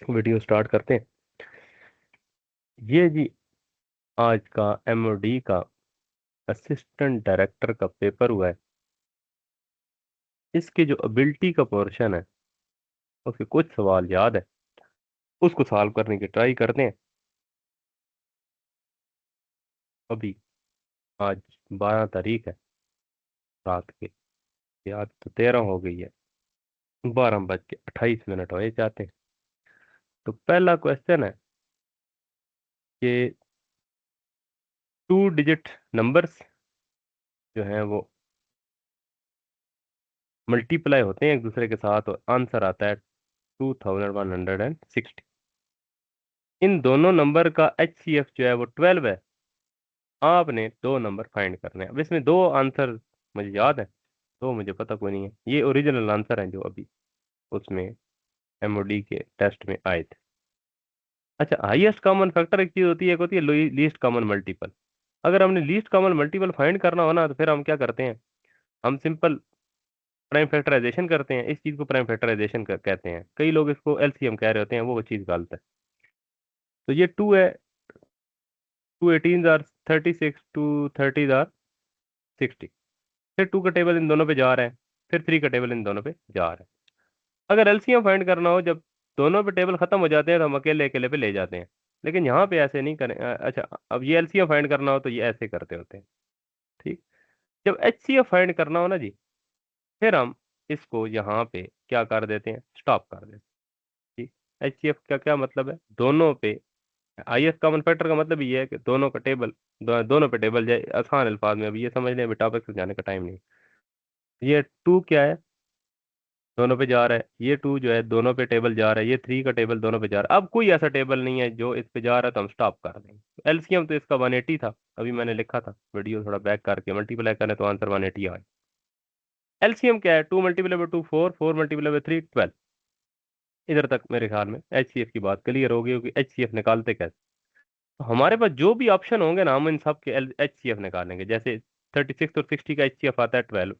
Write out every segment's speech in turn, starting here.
Video start करते हैं। ये जी आज का एमओडी का असिस्टेंट डायरेक्टर का पेपर हुआ है। इसकी जो एबिलिटी का पोर्शन है उसके कुछ सवाल याद है, उसको सॉल्व करने की ट्राई करते हैं। अभी आज 12 तारीख है रात के, आज तो 13 हो गई है, 12:28 हो जाते हैं। तो पहला क्वेश्चन है कि 2 डिजिट नंबर्स जो हैं वो मल्टीप्लाई होते हैं एक दूसरे के साथ और आंसर आता है 2160। इन दोनों नंबर का HCF जो है वो 12 है। आपने दो नंबर फाइंड करने हैं। अब इसमें दो आंसर मुझे याद है, दो मुझे पता कोई नहीं है। ये ओरिजिनल आंसर है जो अभी उसमें एमओडी के टेस्ट में आए थे। अच्छा, हाईएस्ट कॉमन फैक्टर एक चीज होती है, एक होती है लीस्ट कॉमन मल्टीपल। अगर हमने लीस्ट कॉमन मल्टीपल फाइंड करना हो ना तो फिर हम क्या करते हैं, हम सिंपल प्राइम फैक्टराइजेशन करते हैं। इस चीज को प्राइम फैक्टराइजेशन कहते हैं। कई लोग इसको एलसीएम कह रहे होते हैं, वो चीज गलत है। तो ये टू है, 2 18 जार 36, 2 30 जार 60। फिर टू का टेबल इन दोनों पे जा रहा है, फिर थ्री का टेबल इन दोनों पे जा रहा है। अगर एलसीएम फाइंड करना हो, जब दोनों पे टेबल खत्म हो जाते हैं तो हम अकेले अकेले पे ले जाते हैं। लेकिन यहाँ पे ऐसे नहीं करें। अच्छा, अब ये एलसीएम फाइंड करना हो तो ये ऐसे करते होते हैं। ठीक। जब एचसीएफ फाइंड करना हो ना जी, फिर हम इसको यहाँ पे क्या कर देते हैं, स्टॉप कर देते हैं। ठीक। एचसीएफ का क्या मतलब है, दोनों पे हाईएस्ट कॉमन फैक्टर का मतलब ये है कि दोनों का टेबल, दोनों पे टेबल जाए। आसान अल्फाज में अभी ये समझ लें, अभी टॉपिक समझाने का टाइम नहीं। ये टू क्या है, दोनों पे जा रहा है। ये टू जो है दोनों पे टेबल जा रहा है। ये थ्री का टेबल दोनों पे जा रहा है। अब कोई ऐसा टेबल नहीं है जो इस पे जा रहा है तो हम स्टॉप कर देंगे। एलसीएम तो इसका 180 था, अभी मैंने लिखा था, वीडियो थोड़ा बैक करके मल्टीप्लाई करें तो आंसर 180 आए। एलसीएम क्या है, 2 × 2 4, 4 × 3 12। इधर तक मेरे ख्याल में एचसीएफ की बात क्लियर होगी, क्योंकि एचसीएफ निकालते कैसे। तो हमारे पास जो भी ऑप्शन होंगे ना, हम इन सब के एचसीएफ निकालेंगे। जैसे 36 और 60 का एचसीएफ आता है 12।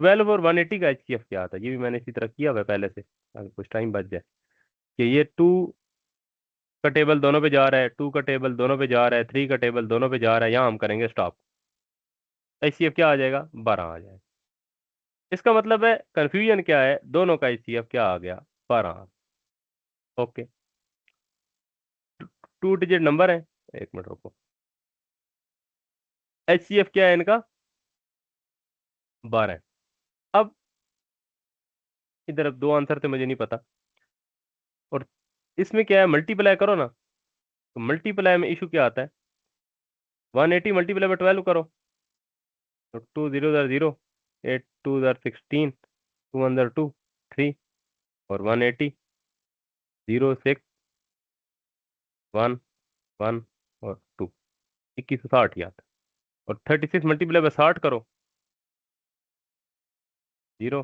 12 और 180 का एचसीएफ क्या आता है, ये भी मैंने इसी तरह किया हुआ है पहले से, अगर कुछ टाइम बच जाए। कि ये टू का टेबल दोनों पे जा रहा है, टू का टेबल दोनों पे जा रहा है, थ्री का टेबल दोनों पे जा रहा है, यहाँ हम करेंगे स्टॉप। एचसीएफ क्या आ जाएगा, 12 आ जाएगा। इसका मतलब है कंफ्यूजन क्या है, दोनों का एचसीएफ क्या आ गया, 12। ओके। 2 डिजिट नंबर है, एक मिनट रुको। एचसीएफ क्या है इनका, 12। अब इधर अब दो आंसर थे, मुझे नहीं पता। और इसमें क्या है, मल्टीप्लाई करो ना, तो मल्टीप्लाई में इशू क्या आता है, 180 मल्टीप्लाई में 12 करो तो 2 0 0, 8 2 16, 2 2 3, और 180, 0 6 1 1 और 2, 2160 ही आता है। और 36 मल्टीप्लाई में 60 करो, 0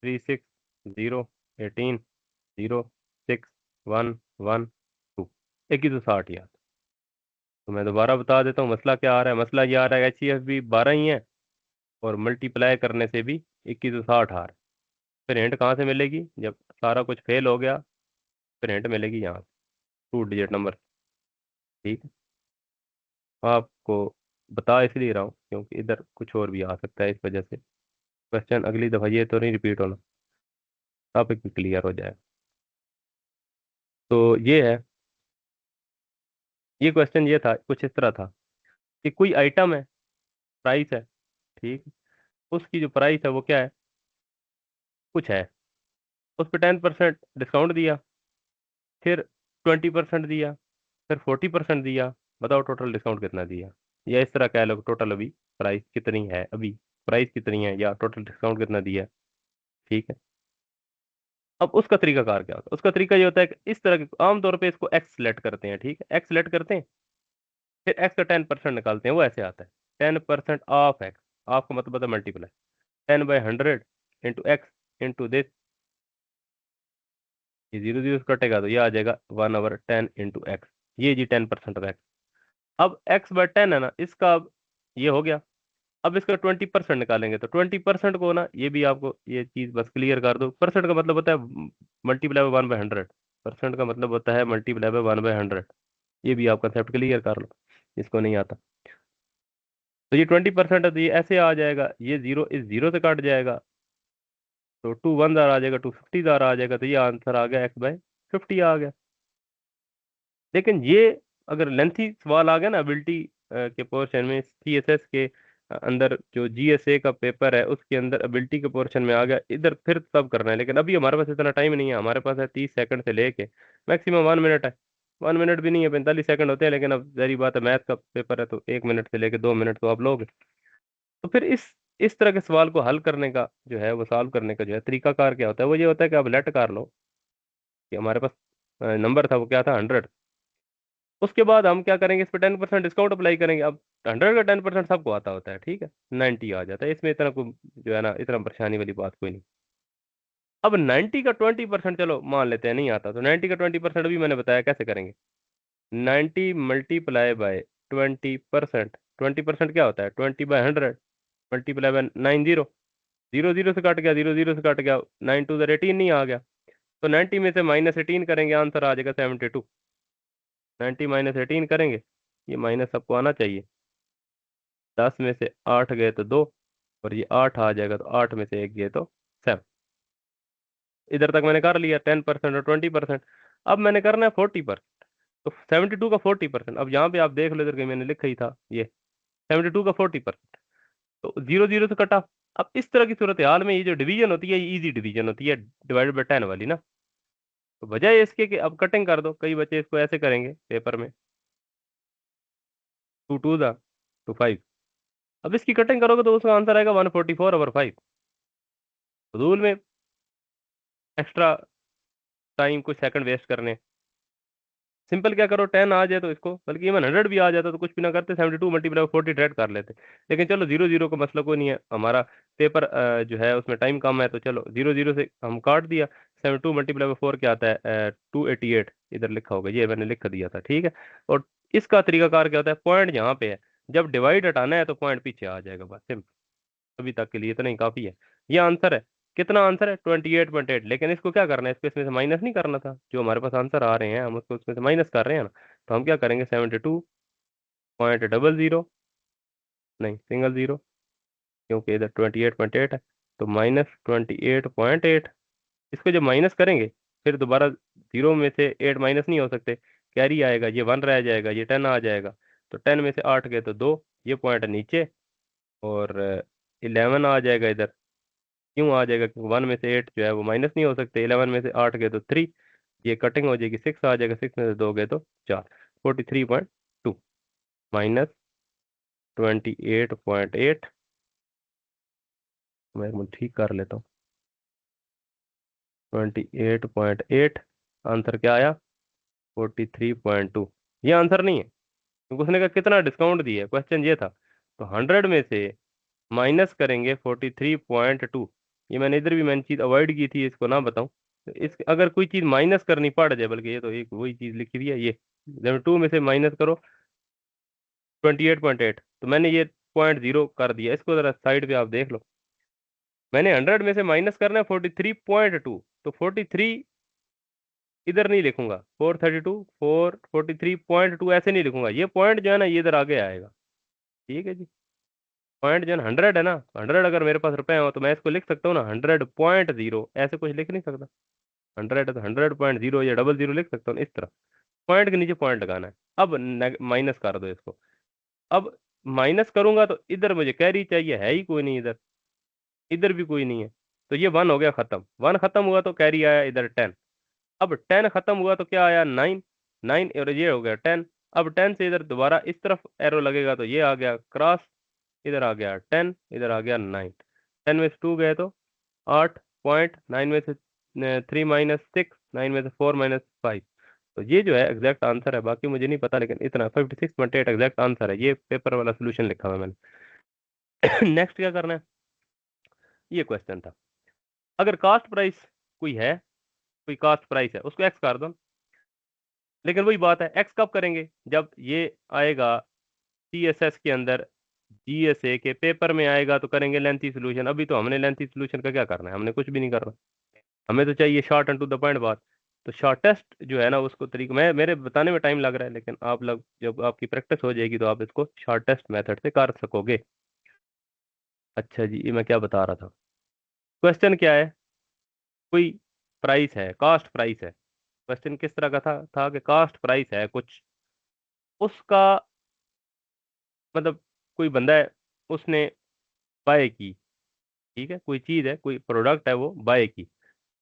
3 6 0 18 0 6 1 1 2, 2160 ही आता है। तो मैं दोबारा बता देता हूँ मसला क्या आ रहा है। मसला ये आ रहा है, एच भी 12 ही है और मल्टीप्लाई करने से भी 2160 आ रहा है। फिर हिंट कहाँ से मिलेगी, जब सारा कुछ फेल हो गया फिर हिंट मिलेगी यहाँ से, 2 डिजिट नंबर। ठीक है। आपको बता इसलिए रहा हूँ क्योंकि इधर कुछ और भी आ सकता है, इस वजह से क्वेश्चन अगली दफा ये तो नहीं रिपीट होना, टॉपिक भी क्लियर हो जाए। तो ये है, ये क्वेश्चन ये था, कुछ इस तरह था कि कोई आइटम है, प्राइस है। ठीक। उसकी जो प्राइस है वो क्या है, कुछ है। उस पर 10% डिस्काउंट दिया, फिर 20% दिया, फिर 40% दिया। बताओ टोटल डिस्काउंट कितना दिया। या इस तरह कह लो, टोटल अभी प्राइस कितनी है, अभी प्राइस कितनी है, या टोटल डिस्काउंट कितना दिया। ठीक है। अब उसका तरीकाकार क्या होता है, उसका तरीका ये होता है कि इस तरह के आमतौर पे इसको एक्स सेलेक्ट करते हैं। ठीक है, एक्स सेलेक्ट करते हैं, फिर एक्स का 10% निकालते हैं। वो ऐसे आता है 10% ऑफ एक्स। ऑफ का मतलब होता है multiply, 10/100 into x into this. ये 0 0 कटेगा तो ये आ जाएगा 1/10 इंटू एक्स। ये जी 10% ऑफ एक्स। अब x/10 है ना, इसका अब ये हो गया। अब इसका 20% निकालेंगे तो 20% को ना, ये भी आपको ये चीज बस क्लियर कर दो, परसेंट का मतलब होता है मल्टीप्लाई बाय 1/100। परसेंट का मतलब होता है मल्टीप्लाई बाय 1/100। ये भी आप कंसेप्ट क्लियर कर लो, इसको नहीं आता। तो ये 20% है, तो ये ऐसे आ जाएगा, ये जीरो इस जीरो से कट जाएगा, तो 2 1 आ जाएगा, 250 आ जाएगा, तो ये आंसर आ गया x/50 आ गया। लेकिन ये अगर लेंथी सवाल आ गया ना एबिलिटी के पोर्शन में, सीएसएस के अंदर जो जीएसए का पेपर है उसके अंदर एबिलिटी के पोर्शन में आ गया इधर, फिर तब करना है। लेकिन अभी हमारे पास इतना टाइम नहीं है, हमारे पास है 30 सेकंड से लेके मैक्सिमम 1 मिनट है। 1 मिनट भी नहीं है, 45 सेकंड होते हैं। लेकिन अब जहरी बात है, मैथ का पेपर है तो 1 मिनट से लेके 2 मिनट तो आप लोग। तो फिर इस तरह के सवाल को हल करने का जो है, वो सॉल्व करने का जो है तरीकाकार क्या होता है, वो ये होता है कि आप लेट कर लो कि हमारे पास नंबर था वो क्या था 100। उसके बाद हम क्या करेंगे, इस पे 10% डिस्काउंट अप्लाई करेंगे। अब 100 का 10% सबको आता होता है, ठीक है, 90 आ जाता है। इसमें इतना कोई जो है ना, इतना परेशानी वाली बात कोई नहीं। अब 90 का 20% चलो मान लेते हैं नहीं आता, तो 90 का 20% अभी मैंने बताया कैसे करेंगे। 90 मल्टीप्लाई बाय 20%। 20% क्या होता है, 20/100 multiply by 9 zero. Zero zero से कट गया, जीरो जीरो से कट गया, 9 2 18 नहीं आ गया। तो 90 में से -18 करेंगे, आंसर आ जाएगा 72। 90 -18 करेंगे, ये माइनस सबको आना चाहिए। 10 में से 8 गए तो 2, और ये 8 आ जाएगा, तो 8 में से 1 गए तो 7। इधर तक मैंने कर लिया 10% और 20%। अब मैंने करना है 40%। तो 72 का 40%, अब यहाँ पे आप देख लो, इधर कहीं मैंने लिखा ही था ये 72 का 40%। तो जीरो जीरो से कटा। अब इस तरह की सूरत हाल में ये जो डिवीजन होती है, ये इजी डिवीजन होती है, डिवाइडेड बाय 10 वाली ना। तो बजाय इसके कि अब कटिंग कर दो, कई बच्चे इसको ऐसे करेंगे पेपर में, 2 2 अब इसकी कटिंग करोगे तो उसका आंसर आएगा 144/5। फजूल में एक्स्ट्रा टाइम, कुछ सेकंड वेस्ट करने। सिंपल क्या करो, 10 आ जाए तो इसको, बल्कि इवन 100 भी आ जाता तो कुछ भी ना करते, 72 मल्टीप्लाई 40 डायरेक्ट कर लेते। लेकिन चलो जीरो जीरो का मसला कोई नहीं है, हमारा पेपर जो है उसमें टाइम कम है, तो चलो जीरो जीरो से हम काट दिया। 72 मल्टीप्लाई 4 क्या आता है, 288 इधर लिखा होगा, ये मैंने लिख दिया था, ठीक है। और इसका तरीकाकार क्या होता है, पॉइंट जहाँ पे है, जब डिवाइड हटाना है तो पॉइंट पीछे आ जाएगा, बस सिंपल। अभी तक के लिए इतना ही काफी है। ये आंसर है। कितना आंसर है, 28.8। लेकिन इसको क्या करना है, इसको इसमें से माइनस नहीं करना था, जो हमारे पास आंसर आ रहे हैं हम उसको उसमें से माइनस कर रहे हैं ना। तो हम क्या करेंगे, 72.00, नहीं सिंगल जीरो, क्योंकि इधर 28.8 है, तो -28.8। इसको जब माइनस करेंगे, फिर दोबारा जीरो में से 8 माइनस नहीं हो सकते, कैरी आएगा, ये 1 रह जाएगा, ये 10 आ जाएगा। तो 10 में से 8 गए तो 2, ये पॉइंट नीचे। और 11 आ जाएगा इधर। क्यों आ जाएगा, क्योंकि 1 में से 8 जो है वो माइनस नहीं हो सकते। 11 में से 8 गए तो 3, ये कटिंग हो जाएगी, 6 आ जाएगा, 6 में से 2 गए तो 4। 43.2 माइनस 28.8। मैं एक मिनट ठीक कर लेता हूँ। 28.8, आंसर क्या आया, 43.2। ये आंसर नहीं है, क्योंकि उसने कहा कितना डिस्काउंट दिया, क्वेश्चन ये था। तो 100 में से माइनस करेंगे 43.2। ये मैंने इधर भी मैंने चीज अवॉइड की थी, इसको ना बताऊं। तो इस अगर कोई चीज माइनस करनी पड़ जाए, बल्कि ये तो एक वही चीज लिखी हुई है, ये जब 2 में से माइनस करो 28.8, तो मैंने ये 0.0 कर दिया। इसको जरा साइड पे आप देख लो, मैंने 100 में से माइनस करना है 43.2, तो 43 इधर नहीं लिखूंगा, 432 443.2 ऐसे नहीं लिखूंगा। ये पॉइंट जो है ना, ये इधर आगे आएगा, ठीक है जी। पॉइंट जो है 100 है ना, 100 अगर मेरे पास रुपए हो तो मैं इसको लिख सकता हूँ ना 100.0, ऐसे कुछ लिख नहीं सकता। 100 है तो 100.0 या डबल जीरो लिख सकता हूँ इस तरह। पॉइंट के नीचे पॉइंट लगाना है। अब माइनस कर दो इसको। अब माइनस करूंगा तो इधर मुझे कैरी चाहिए, है ही कोई नहीं इधर, इधर भी कोई नहीं है। तो ये 1 हो गया खत्म, 1 खत्म हुआ तो कैरी आया इधर 10। अब 10 खत्म हुआ तो क्या आया, 9। 9 और ये हो गया 10। अब 10 से इधर दोबारा इस तरफ एरो लगेगा, तो ये आ गया क्रॉस, इधर आ गया 10, इधर आ गया 9। 10 में से 2 गए तो 8 9 में से 3 -6, 9 में से 4 -5। तो ये जो है एग्जैक्ट आंसर है, बाकी मुझे नहीं पता, लेकिन इतना 56.8 एग्जैक्ट आंसर है। ये पेपर वाला सोल्यूशन लिखा हुआ है मैंने। नेक्स्ट क्या करना है, ये क्वेश्चन था, अगर कास्ट प्राइस कोई है, कोई कास्ट प्राइस है, उसको एक्स कर दो। लेकिन वही बात है, एक्स कब करेंगे, जब ये आएगा सीएसएस के अंदर, जीएसए के पेपर में आएगा तो करेंगे लेंथी सोल्यूशन। अभी तो हमने लेंथी सोल्यूशन का क्या करना है, हमने कुछ भी नहीं करना। हमें तो चाहिए short and to the point बात। तो शॉर्टेस्ट जो है ना उसको तरीका, मैं मेरे बताने में टाइम लग रहा है, लेकिन आप लोग जब आपकी प्रैक्टिस हो जाएगी तो आप इसको शॉर्टेस्ट मेथड से कर सकोगे। अच्छा जी, ये मैं क्या बता रहा था, क्वेश्चन क्या है, कोई प्राइस है, कास्ट प्राइस है। क्वेश्चन किस तरह का था कि कास्ट प्राइस है कुछ, उसका मतलब कोई बंदा है, उसने बाय की, ठीक है, कोई चीज है, कोई प्रोडक्ट है, वो बाय की,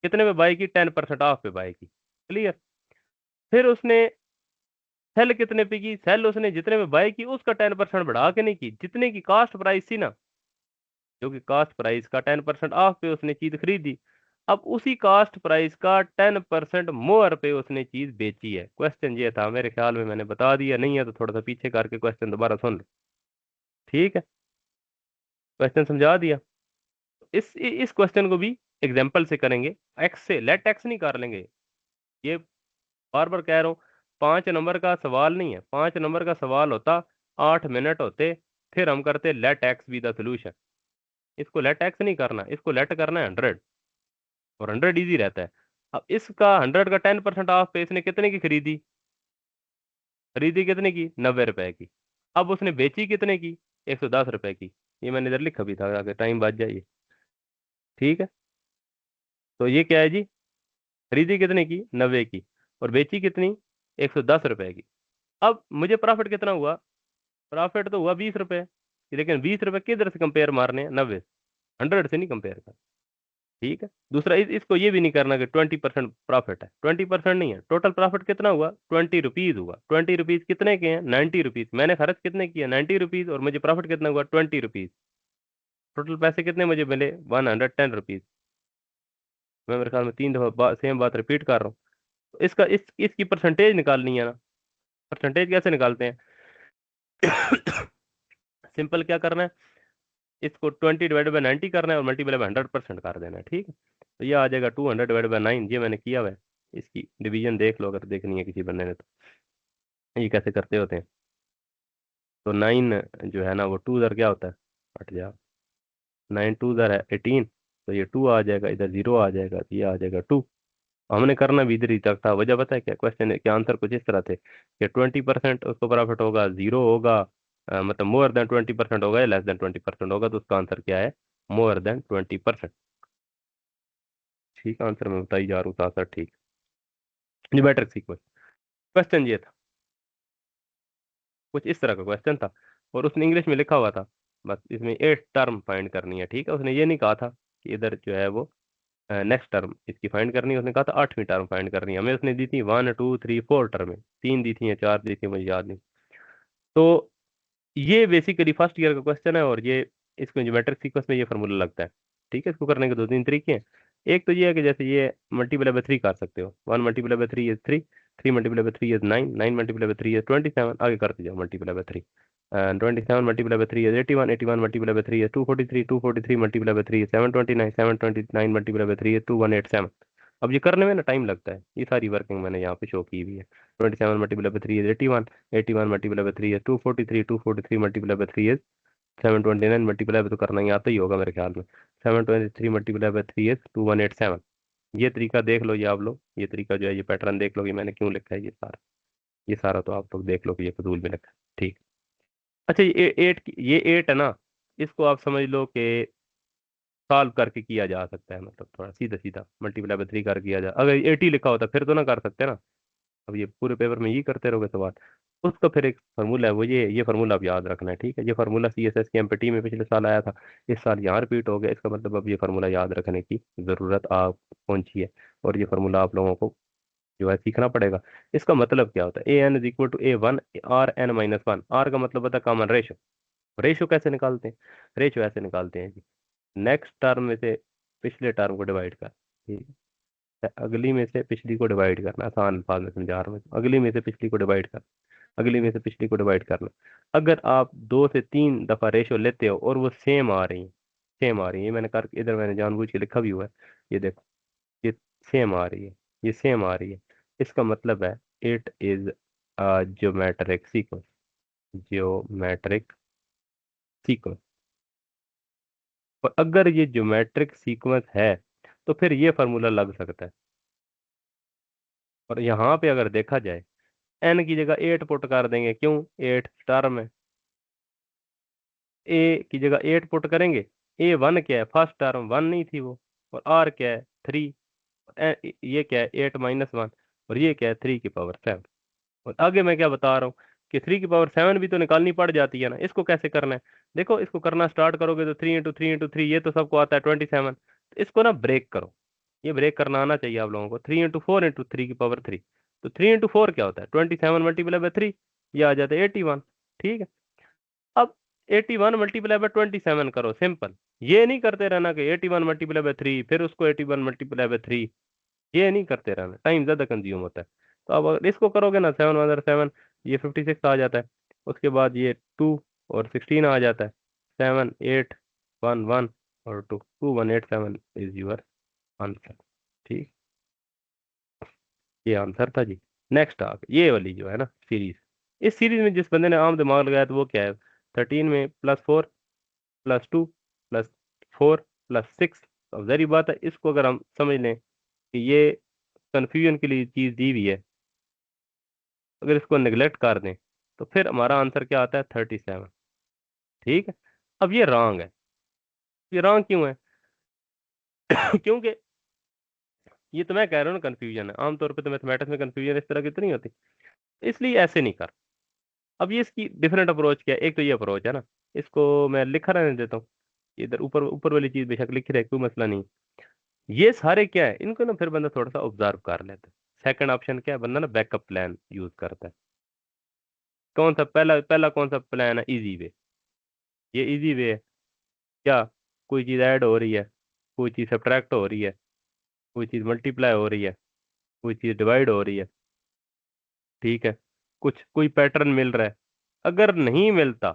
कितने पे बाय की, 10% ऑफ पे बाय की, क्लियर। फिर उसने सेल कितने पे की, सेल उसने जितने में बाय की उसका 10% बढ़ा के नहीं की, जितने की कास्ट प्राइस थी ना, जो कि कास्ट प्राइस का 10% ऑफ पे उसने चीज खरीदी, अब उसी कास्ट प्राइस का 10% मोर पे उसने चीज बेची है। क्वेश्चन ये था, मेरे ख्याल में मैंने बता दिया, नहीं है तो थोड़ा सा पीछे करके क्वेश्चन दोबारा सुन लो, ठीक है। क्वेश्चन समझा दिया। इस क्वेश्चन को भी एग्जाम्पल से करेंगे, एक्स से, लेट एक्स नहीं कर लेंगे, ये बार बार कह रहा हूँ, 5 नंबर का सवाल नहीं है, 5 नंबर का सवाल होता, 8 मिनट होते, फिर हम करते let x be the solution. इसको लेट एक्स नहीं करना, इसको लेट करना है 100, और 100 इजी रहता है। अब इसका 100 का 10% ऑफ पे इसने कितने की खरीदी, खरीदी कितने की, 90 रुपए की। अब उसने बेची कितने की, 110 रुपए की। ये मैंने इधर लिखा भी था, अगर टाइम बच जाइए, ठीक है। तो ये क्या है जी, खरीदी कितने की, 90 की, और बेची कितनी, 110 रुपए की। अब मुझे प्रॉफिट कितना हुआ, प्रॉफिट तो हुआ 20 रुपए, लेकिन 20 रुपए किधर से कंपेयर मारने हैं, 90, 100 से नहीं कंपेयर कर, ठीक है। दूसरा इसको ये भी नहीं करना कि 20% प्रॉफिट है, 20% नहीं है, टोटल प्रॉफिट कितना हुआ, 20 रुपीज हुआ। 20 रुपीज कितने के हैं, 90 रुपीज, मैंने खर्च कितने किया, 90 रुपीज, और मुझे प्रॉफिट कितना हुआ, 20 रुपीज। टोटल पैसे कितने मुझे मिले, 110 रुपीज। मैं मेरे ख्याल में 3 दफा सेम बात रिपीट कर रहा हूँ। तो इसकी परसेंटेज निकालनी है ना। परसेंटेज कैसे निकालते हैं, सिंपल क्या करना है, इसको 20/90 करना है और मल्टीप्लाई बाय 100% कर देना है, ठीक है। तो ये आ जाएगा 200/9, ये मैंने किया हुआ है। इसकी डिवीजन देख लो अगर देखनी है किसी बंदे ने तो, ये कैसे करते होते हैं। तो 9 जो है ना वो 2 उधर क्या होता है, हट जा, 9 2 उधर है 18, तो ये 2 आ जाएगा, इधर 0 आ जाएगा, तो ये आ जाएगा 2। हमने करना भी इधर ही तक था, वजह पता है क्या, क्वेश्चन के आंसर कुछ इस तरह थे कि 20% उसको प्रॉफिट होगा, 0 होगा, मतलब मोर देन 20% होगा या लेस देन 20% होगा, तो उसका आंसर क्या है, मोर देन 20%। ठीक आंसर मैं बताई जा रहा हूँ साथ साथ, ठीक। ज्योमेट्रिक सीक्वेंस, क्वेश्चन ये था, कुछ इस तरह का क्वेश्चन था, और उसने इंग्लिश में लिखा हुआ था, बस इसमें 8 टर्म फाइंड करनी है, ठीक है। उसने ये नहीं कहा था कि इधर जो है वो नेक्स्ट टर्म इसकी फाइंड करनी है, उसने कहा था 8वीं टर्म फाइंड करनी है। हमें उसने दी थी 1 2 3 4 टर्में, 3 दी थी या 4 दी थी, मुझे याद नहीं। तो ये बेसिकली फर्स्ट ईयर का क्वेश्चन है, और ये इसको ज्योमेट्रिक सीक्वेंस में ये फार्मूला लगता है, ठीक है। इसको करने के दो तीन तरीके हैं। एक तो ये है कि जैसे ये मल्टीप्लाई बाय 3 कर सकते हो, 1 × 3 = 3, 3 × 3 = 9, 9 × 3 = 27, आगे करते जाओ मल्टीप्लाई बाय 3, 27 × 3 = 81, 81 × 3 = 243, 243 × 3 = 729, 729 × 3 = 2187। अब ये करने में ना टाइम लगता है, ये सारी वर्किंग मैंने यहाँ पे शो की हुई है। 27 × 3 = 81, 81 × 3 = 243, 243 × 3 = 729, मल्टीप्लाई तो करना ही आता ही होगा मेरे ख्याल में। 723 × 3 = 2187। ये तरीका देख लो, ये आप लोग, ये तरीका जो है, ये पैटर्न देख लो कि मैंने क्यों लिखा है ये सारा तो आप लोग देख लो कि ये फजूल में लिखा है, ठीक। अच्छा, ये 8 है ना, इसको आप समझ लो कि सॉल्व करके किया जा सकता है, मतलब थोड़ा सीधा सीधा मल्टीप्लाई बाय 3 कर किया जा, अगर 80 लिखा होता फिर तो ना कर सकते ना। अब ये पूरे पेपर में यही करते रहोगे सवाल। उसका फिर एक फार्मूला है, वो ये फार्मूला आप याद रखना है, ठीक है। ये फार्मूला CSS की एमपीटी में पिछले साल आया था, इस साल यहाँ रिपीट हो गया, इसका मतलब अब ये फार्मूला याद रखने की जरूरत आप पहुंची है, और ये फार्मूला आप लोगों को जो है सीखना पड़ेगा। इसका मतलब क्या होता है, AN = A1 RN - 1, आर का मतलब होता है कॉमन रेशो। रेशो कैसे निकालते हैं, रेशो ऐसे निकालते हैं जी, नेक्स्ट टर्म में से पिछले टर्म को डिवाइड कर, ठीक है, अगली में से पिछली को डिवाइड करना, आसान अल्फाज में समझा रहा हूँ मैं, अगली में से पिछली को डिवाइड करना, अगली में से पिछली को डिवाइड करना। अगर आप 2 से 3 दफा रेशो लेते हो और वो सेम आ रही है, सेम आ रही है, ये मैंने कर इधर मैंने जानबूझ के लिखा भी हुआ है, ये देखो, ये सेम आ रही है, ये सेम आ रही है, इसका मतलब है it is geometric sequence, geometric sequence. और अगर ये ज्योमेट्रिक सीक्वेंस है तो फिर ये फार्मूला लग सकता है, और यहाँ पे अगर देखा जाए n की जगह 8 पुट कर देंगे, क्यों? 8 टर्म है। ए की जगह 8 पुट करेंगे। A1 क्या है? फर्स्ट टर्म 1 नहीं थी वो। और r क्या है? 3। ये क्या है? 8 - 1। और ये क्या है? 3 की पावर 7। और आगे मैं क्या बता रहा हूँ कि 3 की पावर 7 भी तो निकालनी पड़ जाती है ना। इसको कैसे करना है? देखो, इसको करना स्टार्ट करोगे तो 3 × 3 × 3, ये तो सबको आता है 27। तो इसको ना ब्रेक करो। ये ब्रेक करना आना चाहिए आप लोगों को। 3 × 4 × 3 की पावर 3। तो 3 × 4 क्या होता है? 27 × 3 ये आ जाता है 81। ठीक है। अब 81 × 27 करो, सिंपल। ये नहीं करते रहना कि 81 × 3 फिर उसको 81 × 3। ये नहीं करते रहना, टाइम ज्यादा कंज्यूम होता है। तो अब अगर इसको करोगे ना, 7 × 7 ये 56 आ जाता है। उसके बाद ये 2 और 16 आ जाता है। 7 8 1 1 और 2 2187 इज योर आंसर। ठीक, ये आंसर था जी। नेक्स्ट आप ये वाली जो है ना सीरीज, इस सीरीज में जिस बंदे ने आम दिमाग लगाया तो वो क्या है? 13 में +4 +2 +4 +6। अब जहरी बात है, इसको अगर हम समझ लें कि ये कंफ्यूजन के लिए चीज दी हुई है, अगर इसको निगलेक्ट कर दें तो फिर हमारा आंसर क्या आता है? 37। ठीक है। अब ये रॉन्ग है। ये रॉन्ग क्यों है? क्योंकि ये तो मैं कह रहा हूँ ना, कंफ्यूजन है। आमतौर पे तो मैथमेटिक्स में कंफ्यूजन इस तरह की तो नहीं होती, इसलिए ऐसे नहीं कर। अब ये इसकी डिफरेंट अप्रोच क्या है? एक तो ये अप्रोच है ना, इसको मैं लिखा रहने देता हूँ। इधर ऊपर ऊपर वाली चीज बेशक लिखी रहे, कोई मसला नहीं। ये सारे क्या है, इनको ना फिर बंदा थोड़ा सा ऑब्जर्व कर लेता है। सेकंड ऑप्शन क्या है? बंदा ना बैकअप प्लान यूज करता है। कौन सा पहला पहला कौन सा प्लान है? Easy way. ये इजी वे है क्या? कोई चीज ऐड हो रही है, कोई चीज सब्ट्रैक्ट हो रही है, कोई चीज मल्टीप्लाई हो रही है, कोई चीज डिवाइड हो रही है। ठीक है। कुछ कोई पैटर्न मिल रहा है। अगर नहीं मिलता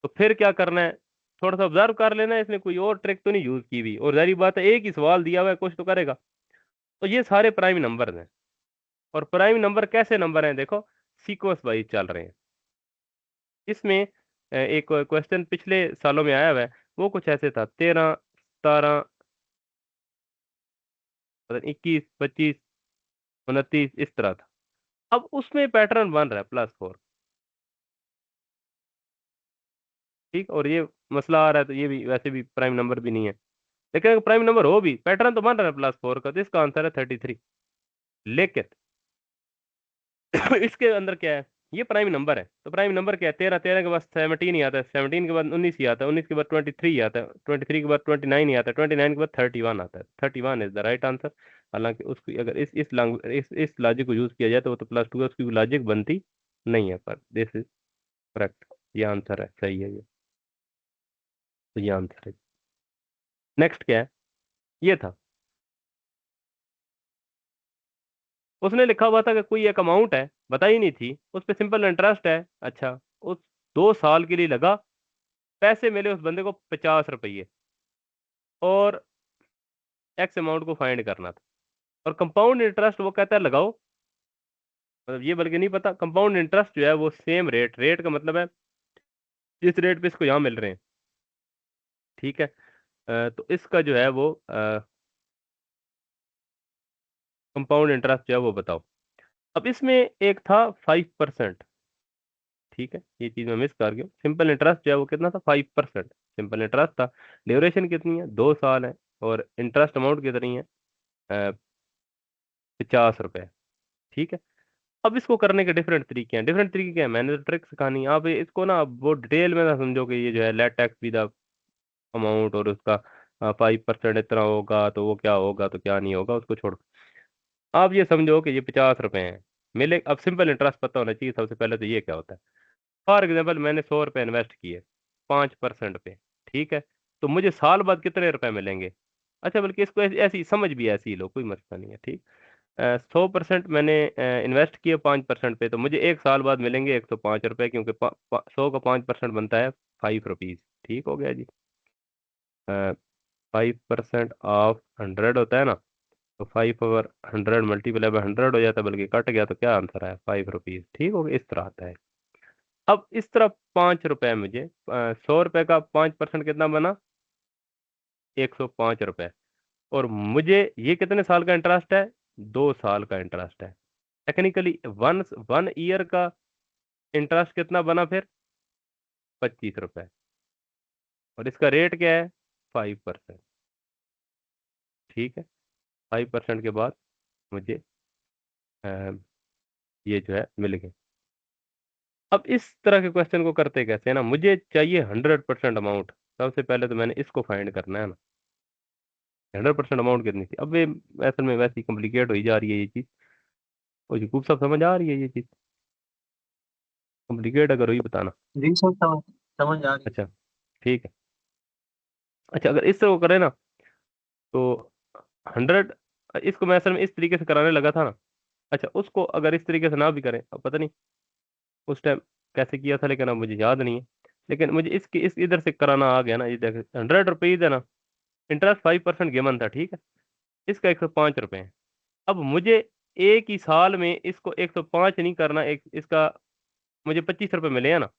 तो फिर क्या करना है? थोड़ा सा ऑब्जर्व कर लेना है, इसने कोई और ट्रिक तो नहीं यूज की हुई। और जारी बात है, एक ही सवाल दिया हुआ है, कुछ तो करेगा। तो ये सारे प्राइम नंबर हैं। और प्राइम नंबर कैसे नंबर हैं? देखो, सीक्वेंस वाइज चल रहे हैं। इसमें एक क्वेश्चन पिछले सालों में आया हुआ है, वो कुछ ऐसे था, 13 17 21 25 29 इस तरह था। अब उसमें पैटर्न बन रहा है +4। ठीक। और ये मसला आ रहा है, तो ये भी वैसे भी प्राइम नंबर भी नहीं है। लेकिन अगर प्राइम नंबर हो भी, पैटर्न तो बन रहा है +4 का, तो इसका आंसर है 33। लेकिन इसके अंदर क्या है? ये प्राइम नंबर है, तो प्राइम नंबर क्या है? 13 13 के बाद 17 ही आता है, 17 के बाद 19 ही आता है, 19 के बाद 23 ही आता है, 23 के बाद 29 ही आता है, 29 के बाद 31 आता है। 31 इज द राइट आंसर। हालांकि उसकी अगर इस लॉजिक को यूज किया जाए तो वो तो +2 है, उसकी लॉजिक बनती नहीं है, पर दिस इज करेक्ट। ये आंसर है, सही है ये। तो ये आंसर है। नेक्स्ट क्या है? ये था, उसने लिखा हुआ था कि कोई एक अमाउंट है, बताई नहीं थी, उस पर सिंपल इंटरेस्ट है। अच्छा, उस 2 साल के लिए लगा, पैसे मिले उस बंदे को 50 रुपये, और एक्स अमाउंट को फाइंड करना था। और कंपाउंड इंटरेस्ट वो कहता है लगाओ, मतलब ये बल्कि नहीं पता, कंपाउंड इंटरेस्ट जो है वो सेम रेट, रेट का मतलब है जिस रेट पे इसको यहाँ मिल रहे हैं। ठीक है। तो इसका जो है वो कंपाउंड इंटरेस्ट जो है वो बताओ। अब इसमें एक था 5%। ठीक है, ये चीज मैं मिस कर गया। सिंपल इंटरेस्ट जो है वो कितना था? 5% सिंपल इंटरेस्ट था। ड्यूरेशन कितनी है? 2 साल है। और इंटरेस्ट अमाउंट कितनी है? 50 रुपए। ठीक है। अब इसको करने के डिफरेंट तरीके हैं। डिफरेंट तरीके क्या है? मैंने तो ट्रिक सिखानी है। आप इसको ना वो डिटेल में ना समझो कि ये जो है let x be the amount, और उसका 5% इतना होगा तो वो क्या होगा, तो क्या नहीं होगा, उसको छोड़ो। आप ये समझो कि ये 50 रुपए हैं, मिले। अब सिंपल इंटरेस्ट पता होना चाहिए सबसे पहले, तो ये क्या होता है? फॉर एग्जाम्पल, मैंने 100 रुपये इन्वेस्ट किए 5% पे। ठीक है। तो मुझे साल बाद कितने रुपए मिलेंगे? अच्छा, बल्कि इसको ऐसी समझ भी ऐसी ही लो, कोई मसला नहीं है। ठीक। 100% मैंने इन्वेस्ट किए 5% पे, तो मुझे एक साल बाद मिलेंगे 105 रुपये, क्योंकि 100 का 5% बनता है 5 रुपीज। ठीक हो गया जी। 5% ऑफ 100 होता है ना, तो 5/100 × 100 हो जाता है, बल्कि कट गया तो क्या आंसर है? 5 रुपीज। ठीक हो गया, इस तरह आता है। अब इस तरह 5 रुपए, मुझे 100 रुपए का 5% कितना बना? 105 रुपए। और मुझे ये कितने साल का इंटरेस्ट है? 2 साल का इंटरेस्ट है। टेक्निकली 1 ईयर का इंटरेस्ट कितना बना फिर? 25 रुपए। और इसका रेट क्या है? 5%। ठीक है, 5% के बाद मुझे अ, ये जो है मिल गए। अब इस तरह के क्वेश्चन को करते कैसे है ना, मुझे चाहिए 100% अमाउंट। सबसे पहले तो मैंने इसको फाइंड करना है ना, 100% अमाउंट कितनी थी। अब ये असल में वैसी कॉम्प्लिकेट हो ही जा रही है ये चीज। और जी खूब सब समझ आ रही है ये चीज, कॉम्प्लिकेट अगर हुई बताना। जी सर, समझ समझ आ रही है। अच्छा, ठीक है। अच्छा, अगर इस तरह को करें ना तो 100, इसको मैं असल में इस तरीके से कराने लगा था ना। अच्छा, उसको अगर इस तरीके से ना भी करें, अब पता नहीं उस टाइम कैसे किया था, लेकिन अब मुझे याद नहीं है। लेकिन मुझे इसकी इस इधर से कराना आ गया ना। ये देख, 100 रुपीज है ना, इंटरेस्ट 5% गिवन था, ठीक है। इसका 105 रुपये है। अब मुझे एक ही साल में इसको 105 नहीं करना, एक इसका मुझे 25 रुपये मिले हैं ना।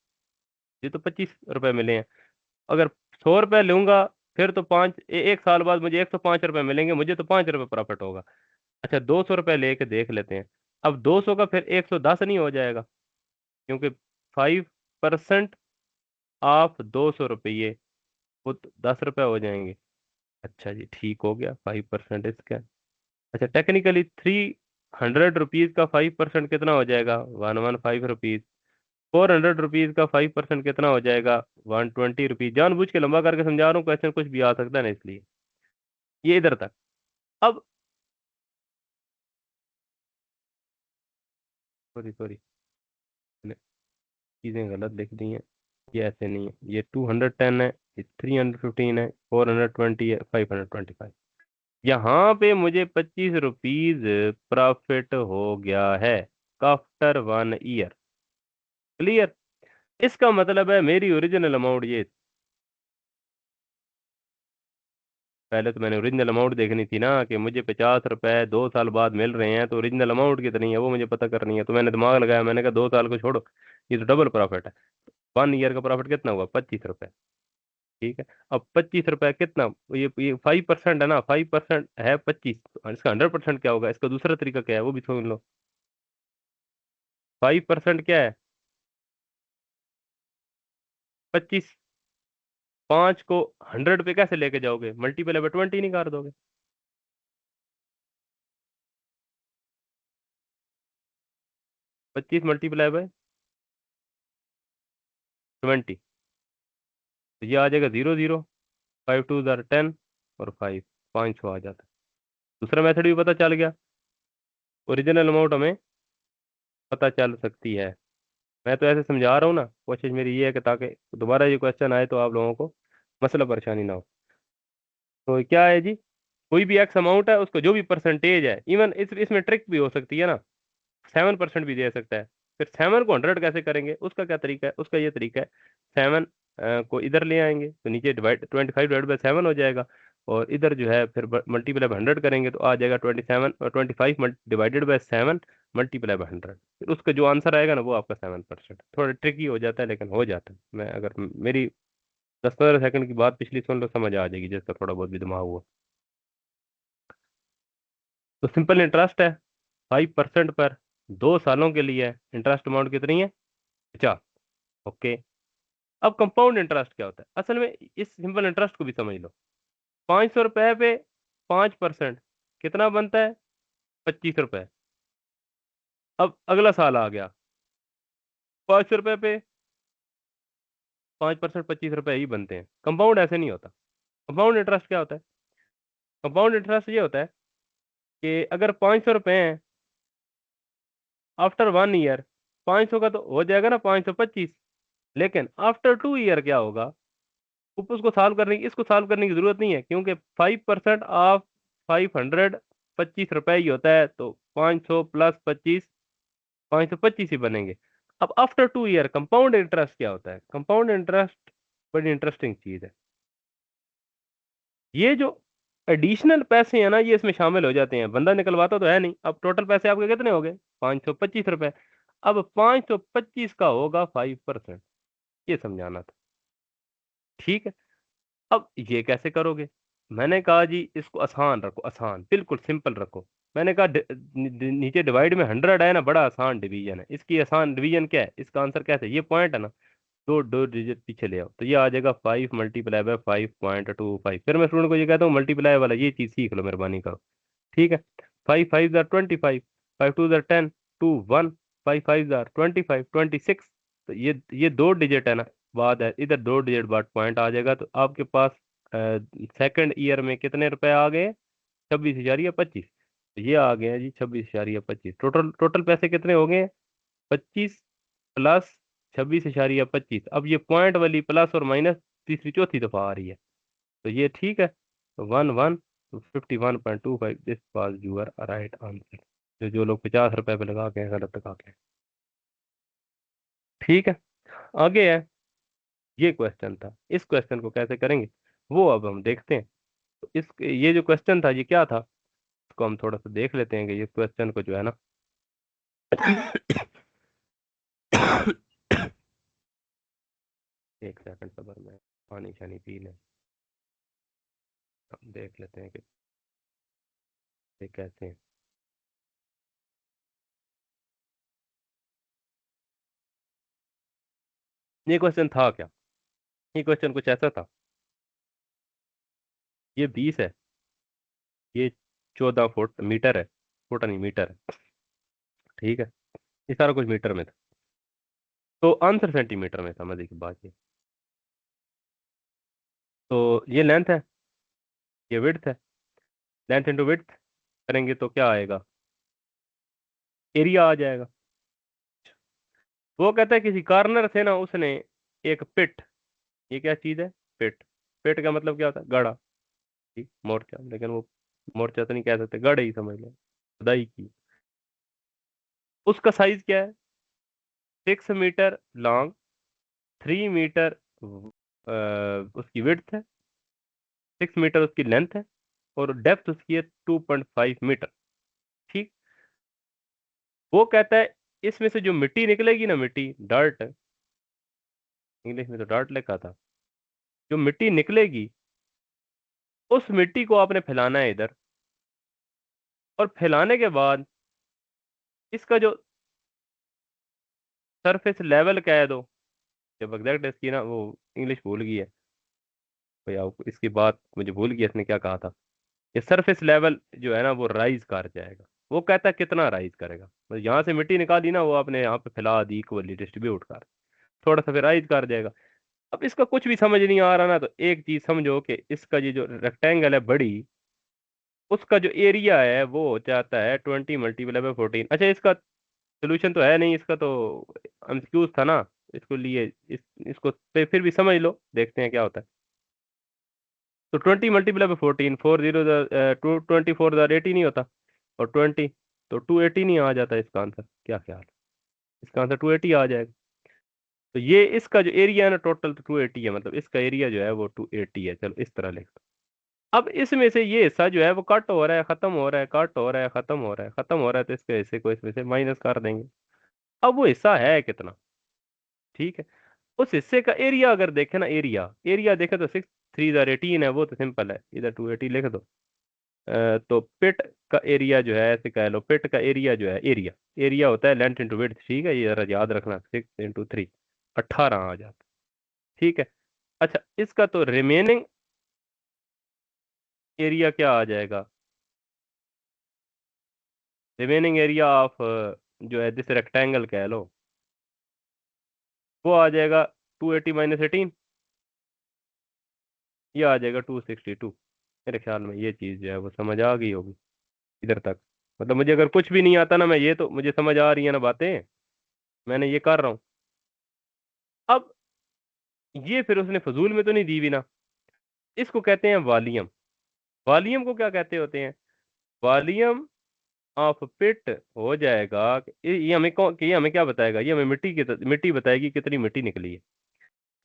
ये तो 25 रुपये मिले हैं। अगर 100 रुपये लूंगा फिर तो एक साल बाद मुझे 105 रुपये मिलेंगे, मुझे तो 5 रुपये प्रॉफिट होगा। अच्छा, 200 रुपये लेके देख लेते हैं। अब 200 का फिर 110 नहीं हो जाएगा? क्योंकि 5% ऑफ 200 रुपये, वो तो 10 रुपये हो जाएंगे। अच्छा जी, ठीक हो गया, 5% इसका। अच्छा, टेक्निकली 300 रुपीज का 5% कितना हो जाएगा? 115 रुपीज। 400 रुपीज का 5% कितना हो जाएगा? 120 रुपीज। जानबूझ के लंबा करके समझा रहा हूँ, क्वेश्चन कुछ भी आ सकता है ना, इसलिए ये इधर तक। अब सॉरी सॉरी, चीजें गलत लिख दी हैं। ये ऐसे नहीं है, ये 210 है, ये 315 है, 420 है, 525। यहाँ पे मुझे 25 रुपीज प्रॉफिट हो गया है आफ्टर 1 ईयर। क्लियर? इसका मतलब है मेरी ओरिजिनल अमाउंट ये। पहले तो मैंने ओरिजिनल अमाउंट देखनी थी ना, कि मुझे 50 रुपए 2 साल बाद मिल रहे हैं, तो ओरिजिनल अमाउंट कितनी है वो मुझे पता करनी है। तो मैंने दिमाग लगाया, मैंने कहा 2 साल को छोड़ो, ये तो डबल प्रॉफिट है। 1 ईयर का प्रॉफिट कितना हुआ? 25 रुपए। ठीक है। अब 25 रुपए कितना, ये 5% है ना, 5% है 25, और इसका 100% क्या होगा? इसका दूसरा तरीका क्या है वो भी सुन लो। 5% क्या है? 25। 5 को 100 पे कैसे लेके जाओगे? मल्टीपल बाय 20 नहीं कर दोगे? 25 × तो ये आ जाएगा 0 0। 5 2 10 और 5, 500 आ जाता है। दूसरा मेथड भी पता चल गया, ओरिजिनल अमाउंट हमें पता चल सकती है। मैं तो ऐसे समझा रहा हूँ ना, कोशिश मेरी ये है कि ताकि दोबारा ये क्वेश्चन आए तो आप लोगों को मसला परेशानी ना हो। तो क्या है जी, कोई भी एक्स अमाउंट है, उसको जो भी परसेंटेज है, इवन इसमें ट्रिक भी हो सकती है ना, 7% भी दे सकता है। फिर 7 को 100 कैसे करेंगे, उसका क्या तरीका है? उसका ये तरीका है, 7 को इधर ले आएंगे तो नीचे डिवाइड 25/7 हो जाएगा। और इधर जो है फिर मल्टीप्लाई बाय 100 करेंगे तो आ जाएगा 25/7 मल्टीप्लाई बाय 100। फिर उसका जो आंसर आएगा ना वो आपका 7%। थोड़ा ट्रिकी हो जाता है लेकिन हो जाता है। मैं अगर मेरी 10 15 सेकंड की बात पिछली सुन लो, समझ आ जाएगी जिसका थोड़ा बहुत भी दिमाग हुआ। तो सिंपल इंटरेस्ट है 5% पर, 2 सालों के लिए। इंटरेस्ट अमाउंट कितनी है? 50। ओके। अब कंपाउंड इंटरेस्ट क्या होता है असल में? इस सिंपल इंटरेस्ट को भी समझ लो। 500 रुपए पे 5% कितना बनता है? 25 रुपए। अब अगला साल आ गया, 500 रुपए पे 5%, 25 रुपए ही बनते हैं। कंपाउंड ऐसे नहीं होता। कंपाउंड इंटरेस्ट क्या होता है? कंपाउंड इंटरेस्ट ये होता है कि अगर 500 रुपए हैं, आफ्टर 1 ईयर 500 का तो हो जाएगा ना 525। लेकिन आफ्टर 2 ईयर क्या होगा? उसको सॉल्व करने की, इसको सॉल्व करने की जरूरत नहीं है, क्योंकि 5% ऑफ 500 25 रुपए ही होता है। तो 500 प्लस 25, 525 ही बनेंगे। अब आफ्टर 2 ईयर कंपाउंड इंटरेस्ट क्या होता है? कंपाउंड इंटरेस्ट बड़ी इंटरेस्टिंग चीज है। ये जो एडिशनल पैसे हैं ना, ये इसमें शामिल हो जाते हैं। बंदा निकलवाता तो है नहीं। अब टोटल पैसे आपके कितने हो गए? 525 रुपए। अब 525 का होगा 5%। ये समझाना था, ठीक है। अब ये कैसे करोगे? मैंने कहा जी इसको आसान रखो, आसान बिल्कुल सिंपल रखो। मैंने कहा नीचे डिवाइड में 100 है ना, बड़ा आसान डिवीजन है। इसकी आसान डिवीजन क्या है, इसका आंसर कैसे, ये पॉइंट है ना, दो दो डिजिट पीछे ले आओ तो ये आ जाएगा 5 मल्टीप्लाई बाय 5.25। फिर मैं स्टूडेंट को ये कहता हूँ मल्टीप्लाई वाला ये चीज सीख लो, मेहरबानी करो। ठीक है, 5 5 25, 5 2 10, 2 1, 5 5 25, 26। तो ये दो डिजिट है ना, बाद है इधर दो डिजिट बाद पॉइंट आ जाएगा। तो आपके पास सेकंड ईयर में कितने रुपए आ गए, 26,25। तो ये आ गए हैं जी 26,25। टोटल टोटल पैसे कितने हो गए, 25 प्लस 26,25। अब ये पॉइंट वाली प्लस और माइनस तीसरी चौथी दफा आ रही है, तो ये ठीक है। 1 1 51.25, this was your right answer. जो लोग 50 रुपए पे लगा के गलत लगा के, ठीक है। आगे है, ये क्वेश्चन था, इस क्वेश्चन को कैसे करेंगे वो अब हम देखते हैं। तो इस ये जो क्वेश्चन था ये क्या था, इसको हम थोड़ा सा देख लेते हैं कि ये क्वेश्चन को जो है ना एक सेकंड सबर में पानी शानी पी लें, हम देख लेते हैं कि ये कैसे हैं। ये क्वेश्चन था क्या, ये क्वेश्चन कुछ ऐसा था, ये 20 है, ये 14 फुट मीटर है, फुट नहीं मीटर है, ठीक है। ये सारा कुछ मीटर में था, तो आंसर सेंटीमीटर में था। मजे की बात ये, तो ये लेंथ है, ये विड्थ है, लेंथ इंटू विड्थ करेंगे तो क्या आएगा, एरिया आ जाएगा। वो कहता है किसी कार्नर से ना उसने एक पिट, ये क्या चीज है, पिट, पिट का मतलब क्या होता है, गड़ा, ठीक मोर्चा, लेकिन वो मोर्चा तो नहीं कह सकते, गड़ ही समझ लो, खुदाई की। उसका साइज क्या है, 6 मीटर लॉन्ग, 3 मीटर उसकी विड्थ है, 6 मीटर उसकी लेंथ है, और डेप्थ उसकी है 2.5 मीटर, ठीक। वो कहता है इसमें से जो मिट्टी निकलेगी ना, मिट्टी डार्ट, इंग्लिश में तो डार्ट लिखा था, जो मिट्टी निकलेगी उस मिट्टी को आपने फैलाना है इधर, और फैलाने के बाद इसका जो सरफेस लेवल कह दो, जब एग्जैक्ट इसकी ना वो इंग्लिश भूल गई है भैया, इसकी बात मुझे भूल गई इसने क्या कहा था। ये सरफेस लेवल जो है ना वो राइज कर जाएगा। वो कहता है कितना राइज करेगा, मतलब यहाँ से मिट्टी निकाली ना वो आपने यहाँ पे फैला दी इक्वली डिस्ट्रीब्यूट कर, थोड़ा सा फिर राइज कर जाएगा। अब इसका कुछ भी समझ नहीं आ रहा ना, तो एक चीज समझो कि इसका ये जो रेक्टेंगल है बड़ी, उसका जो एरिया है वो हो जाता है 20 × 14। अच्छा इसका सोल्यूशन तो है नहीं, इसका तो एमसीक्यूज था ना, इसको लिए इसको फिर भी समझ लो, देखते हैं क्या होता है। तो 20 × 14, 4 0 2 24 18 होता, और 20, तो 280 नहीं आ जाता इसका आंसर, क्या ख्याल है, इसका आंसर 280 आ जाएगा। तो ये इसका जो एरिया है ना टोटल तो 280 है, मतलब इसका एरिया जो है वो 280 है। चलो इस तरह लिख, अब इसमें से ये हिस्सा जो है वो कट हो रहा है, खत्म हो रहा है, कट हो रहा है, खत्म हो रहा है, खत्म हो रहा है, तो इसके हिस्से को इसमें से माइनस कर देंगे। अब वो हिस्सा है कितना, ठीक है, उस हिस्से का एरिया अगर देखें ना, एरिया एरिया देखें तो 6 3 18 है, वो तो सिंपल है, इधर 280 लिख दो। तो पिट का एरिया जो है, ऐसे कह लो पिट का एरिया जो है, एरिया एरिया होता है लेंथ इंटू विड्थ, ठीक है, ये जरा याद रखना, 6 × 3 18 आ जाता, ठीक है। अच्छा इसका तो रिमेनिंग एरिया क्या आ जाएगा, रिमेनिंग एरिया ऑफ जो है दिस रेक्टेंगल कह लो, वो आ जाएगा 280 - 18, ये आ जाएगा 262। मेरे ख्याल में ये चीज़ जो है वो समझ आ गई होगी इधर तक। मतलब मुझे अगर कुछ भी नहीं आता ना, मैं ये तो मुझे समझ आ रही है ना बातें, मैंने ये कर रहा हूँ। अब ये फिर उसने फजूल में तो नहीं दी भी ना, इसको कहते हैं वॉल्यूम। वॉल्यूम को क्या कहते होते हैं, वॉल्यूम ऑफ पिट हो जाएगा ये हमें कि ये हमें क्या बताएगा, ये हमें मिट्टी बताएगी कितनी मिट्टी निकली है।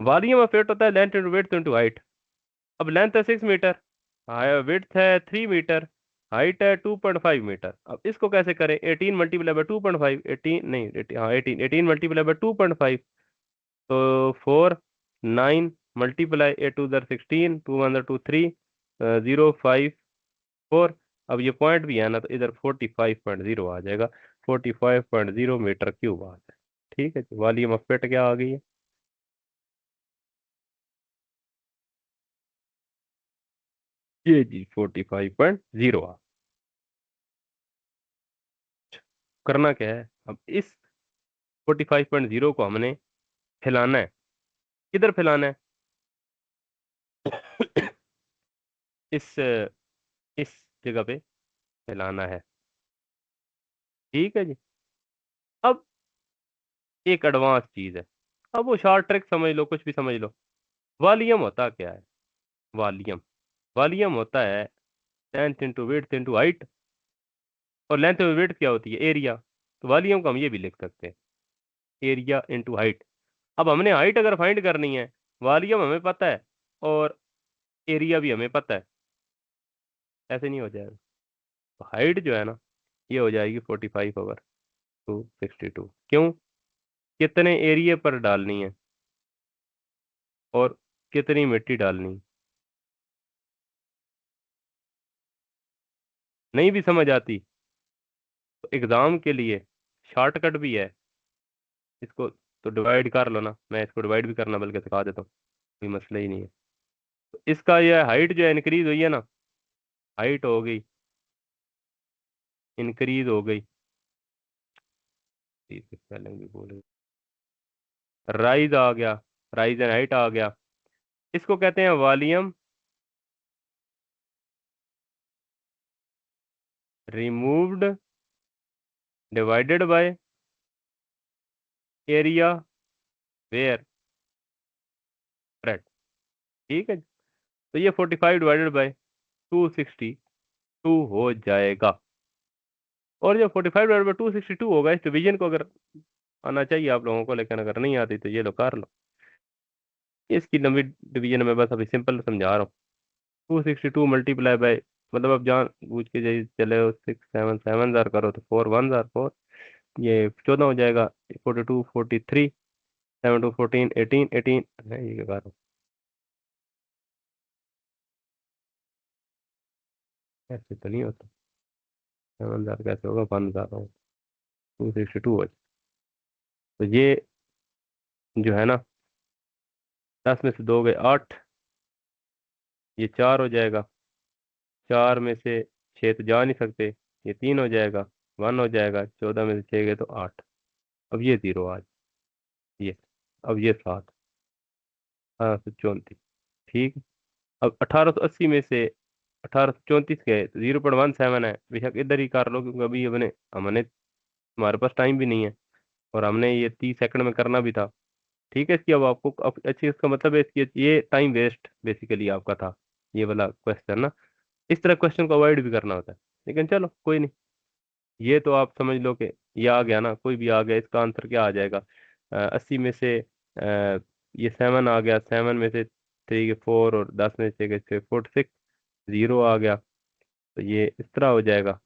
वॉल्यूम ऑफ पिट होता है length into width into height. अब लेंथ है 6 मीटर, विड्थ है 3 मीटर, हाइट है 2.5 मीटर। अब इसको कैसे करें, 18 मल्टीप्लाई बाय 2.5, 18 नहीं हाँ 18, 18 मल्टीप्लाई बाय 2.5, तो 4 9 मल्टीप्लाई 8 2 16, 2 1 2 3 0 5 4। अब ये पॉइंट भी है ना, तो इधर 45.0 आ जाएगा। 45.0 मीटर क्यूब आ जाए। ठीक है जी, वॉल्यूम ऑफ पेट क्या आ गई है? ये जी 45.0 आ। करना क्या है अब, इस 45.0 को हमने फैलाना है। किधर फैलाना है? इस इस जगह पे फैलाना है। ठीक है जी। अब एक एडवांस चीज है। अब वो शॉर्ट ट्रिक समझ लो, कुछ भी समझ लो। वॉल्यूम होता क्या है? वॉल्यूम वॉल्यूम होता है length into width into height. और लेंथ और विड्थ क्या होती है? एरिया। तो वॉल्यूम को हम ये भी लिख सकते हैं, एरिया इंटू हाइट। अब हमने हाइट अगर फाइंड करनी है, वॉल्यूम हमें पता है और एरिया भी हमें पता है, ऐसे नहीं हो जाएगा। तो हाइट जो है ना, ये हो जाएगी 45/262। क्यों? कितने एरिया पर डालनी है और कितनी मिट्टी डालनी है। नहीं भी समझ आती तो एग्जाम के लिए शॉर्टकट भी है इसको। तो डिवाइड कर लो ना, मैं इसको डिवाइड भी करना बल्कि सिखा देता हूँ, कोई मसला ही नहीं है। तो इसका यह हाइट जो है इंक्रीज हुई है ना, हाइट हो गई, इंक्रीज हो गई। स्पेलिंग भी बोले, राइज आ गया, राइज एंड हाइट आ गया। इसको कहते हैं volume removed divided by area where spread. ठीक है जी? तो ये 45/262 हो जाएगा। और जो 45/262 होगा, इस डिवीजन को अगर आना चाहिए आप लोगों को, लेकिन अगर नहीं आती तो ये लो कर लो। इसकी लंबी डिवीजन में बस अभी सिंपल समझा रहा हूँ। 262 मल्टीप्लाई बाय, मतलब अब जान बूझ के जाइए चले हो, 6 7 7 करो तो 4 1 4 4, ये 14 हो जाएगा। 42 43, 7 2 14 18 18, नहीं ये क्या कर रहा हूँ, ऐसे तो नहीं होता। 7 कैसे होगा, 1 हो, 262 हो। तो ये जो है ना, 10 में से 2 गए 8, ये 4 हो जाएगा। 4 में से 6 तो जा नहीं सकते, ये 3 हो जाएगा, 1 हो जाएगा। 14 में से 6 गए तो 8। अब ये 0 आज, ये, अब ये 7, 1834। ठीक। अब 1880 में से 1834 गए तो 0.17 है, बेशक इधर ही कर लो क्योंकि अभी अपने हमने हमारे पास टाइम भी नहीं है और हमने ये 30 सेकंड में करना भी था। ठीक है, इसकी अब आपको अब अच्छी, इसका मतलब है इसकी ये टाइम वेस्ट बेसिकली आपका था, ये वाला क्वेश्चन ना। इस तरह क्वेश्चन को अवॉइड भी करना होता है, लेकिन चलो कोई नहीं। ये तो आप समझ लो कि ये आ गया ना, कोई भी आ गया, इसका आंसर क्या आ जाएगा? 80 में से ये 7 आ गया, 7 में से 3 के 4 और 10 में से 6 46, 0 आ गया। तो ये इस तरह हो जाएगा।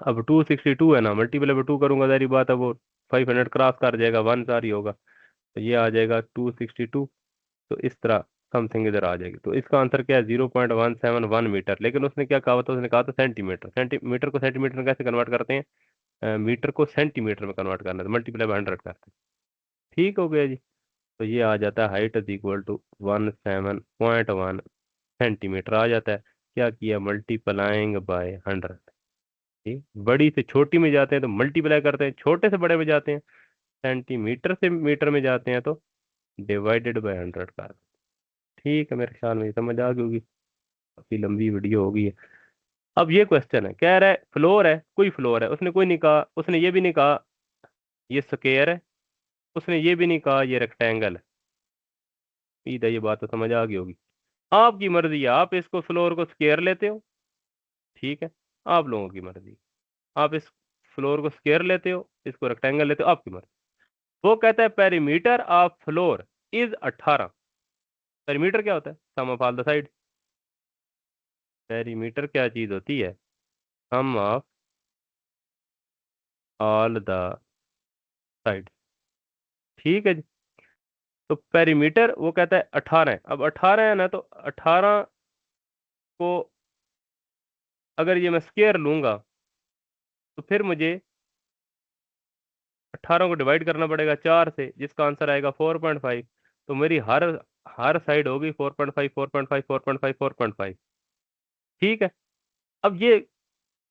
अब 262 है ना, मल्टीपल में 2 करूंगा, सारी बात है वो 500 क्रॉस कर जाएगा, 1 सारी होगा। तो ये आ जाएगा 262। तो इस तरह समथिंग इधर आ जाएगी। तो इसका आंसर क्या है? 0.171 मीटर। लेकिन उसने क्या कहा था? उसने कहा था सेंटीमीटर। सेंटीमीटर को सेंटीमीटर में कैसे कन्वर्ट करते हैं? मीटर को सेंटीमीटर में कन्वर्ट करना है, मल्टीप्लाई बाय 100 करते हैं। ठीक हो गया जी। तो ये आ जाता है height is equal to 17.1 centimetre आ जाता है। क्या किया? Multiplying by 100। ठीक, बड़ी से छोटी में जाते हैं तो मल्टीप्लाई करते हैं, छोटे से बड़े में जाते हैं, सेंटीमीटर से मीटर में जाते हैं तो डिवाइडेड बाय 100 कर। ठीक है, मेरे ख्याल में ये समझ आ गई होगी। काफी लंबी वीडियो हो गई है। अब ये क्वेश्चन है, कह रहा है फ्लोर है, कोई फ्लोर है, उसने कोई नहीं कहा, उसने ये भी नहीं कहा ये स्क्वायर है, उसने ये भी नहीं कहा ये रेक्टेंगल है। उम्मीद है ये बात तो समझ आ गई होगी। आपकी मर्जी है, आप इसको फ्लोर को स्क्वायर लेते हो, ठीक है, आप लोगों की मर्जी। आप इस फ्लोर को स्क्वायर लेते हो, इसको रेक्टेंगल लेते हो, आपकी मर्जी। वो कहता है perimeter of floor is 18। Perimeter क्या होता है? Sum of all the side. Perimeter क्या चीज होती है? Sum of all the side. ठीक है जी। तो पेरीमीटर वो कहता है 18 है। अब 18 है ना, तो 18 को अगर ये मैं स्क्वायर लूंगा तो फिर मुझे 18 को डिवाइड करना पड़ेगा 4 से, जिसका आंसर आएगा 4.5। तो मेरी हर हर साइड होगी 4.5 4.5 4.5 4.5। ठीक है। अब ये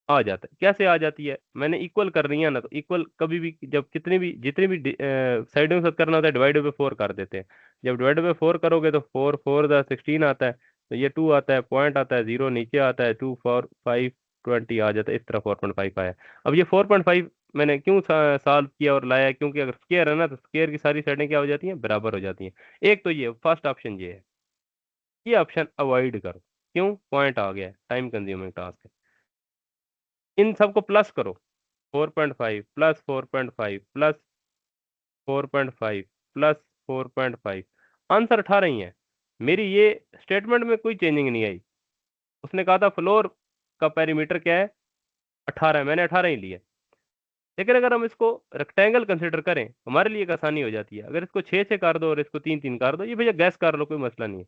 आ जाता है, कैसे आ जाती है, मैंने इक्वल कर रही है ना, तो इक्वल कभी भी जब कितनी भी जितनी भी साइडों के साथ करना होता है डिवाइड बाय 4 कर देते हैं। जब डिवाइड बाय 4 करोगे तो 4 4 16 आता है, तो ये 2 आता है, पॉइंट आता है, 0 नीचे आता है, 2 4 5 20 आ जाता है, इस तरह 4.5 आया। अब ये 4.5 मैंने क्यों सॉल्व किया और लाया, क्योंकि अगर स्क्वायर है ना तो स्क्वायर की सारी साइडें क्या हो जाती हैं, बराबर हो जाती हैं। एक तो ये फर्स्ट ऑप्शन ये है, ये ऑप्शन अवॉइड करो। क्यों, पॉइंट आ गया है, टाइम कंज्यूमिंग टास्क है। इन सबको प्लस करो, 4.5 प्लस 4.5 प्लस 4.5 प्लस 4.5, आंसर 18 ही है। मेरी ये स्टेटमेंट में कोई चेंजिंग नहीं आई। उसने कहा था फ्लोर का पेरीमीटर क्या है, 18 है, मैंने 18 ही लिया। लेकिन अगर हम इसको रेक्टेंगल कंसिडर करें, हमारे लिए एक आसानी हो जाती है, अगर इसको 6 कर दो और इसको 3 3 कर दो, ये भैया गैस कर लो, कोई मसला नहीं है।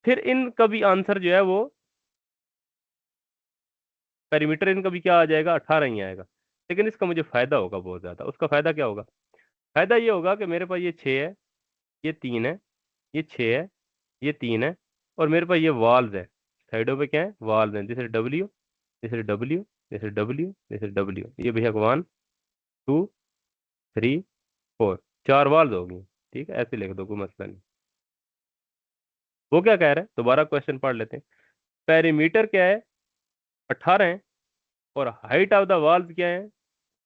फिर इनका भी आंसर जो है वो पेरीमीटर इनका भी क्या आ जाएगा, 18 ही आएगा। लेकिन इसका मुझे फायदा होगा बहुत ज्यादा। उसका फायदा क्या होगा, फायदा ये होगा कि मेरे पास ये 6 है, ये 3 है, ये 6 है, ये 3 है, और मेरे पास ये वाल्व है। साइडों पे क्या है, वाल्व है, जैसे डब्ल्यू, जैसे डब्ल्यू, जैसे डब्ल्यू, जैसे डब्ल्यू, ये भैया 1 2 3 4, 4 वाल्व होगी। ठीक है, ऐसे लिख दो, कोई मसला नहीं। वो क्या कह रहे हैं, दोबारा क्वेश्चन पढ़ लेते हैं। पेरीमीटर क्या है, 18 है, और हाइट ऑफ द वाल्व क्या है,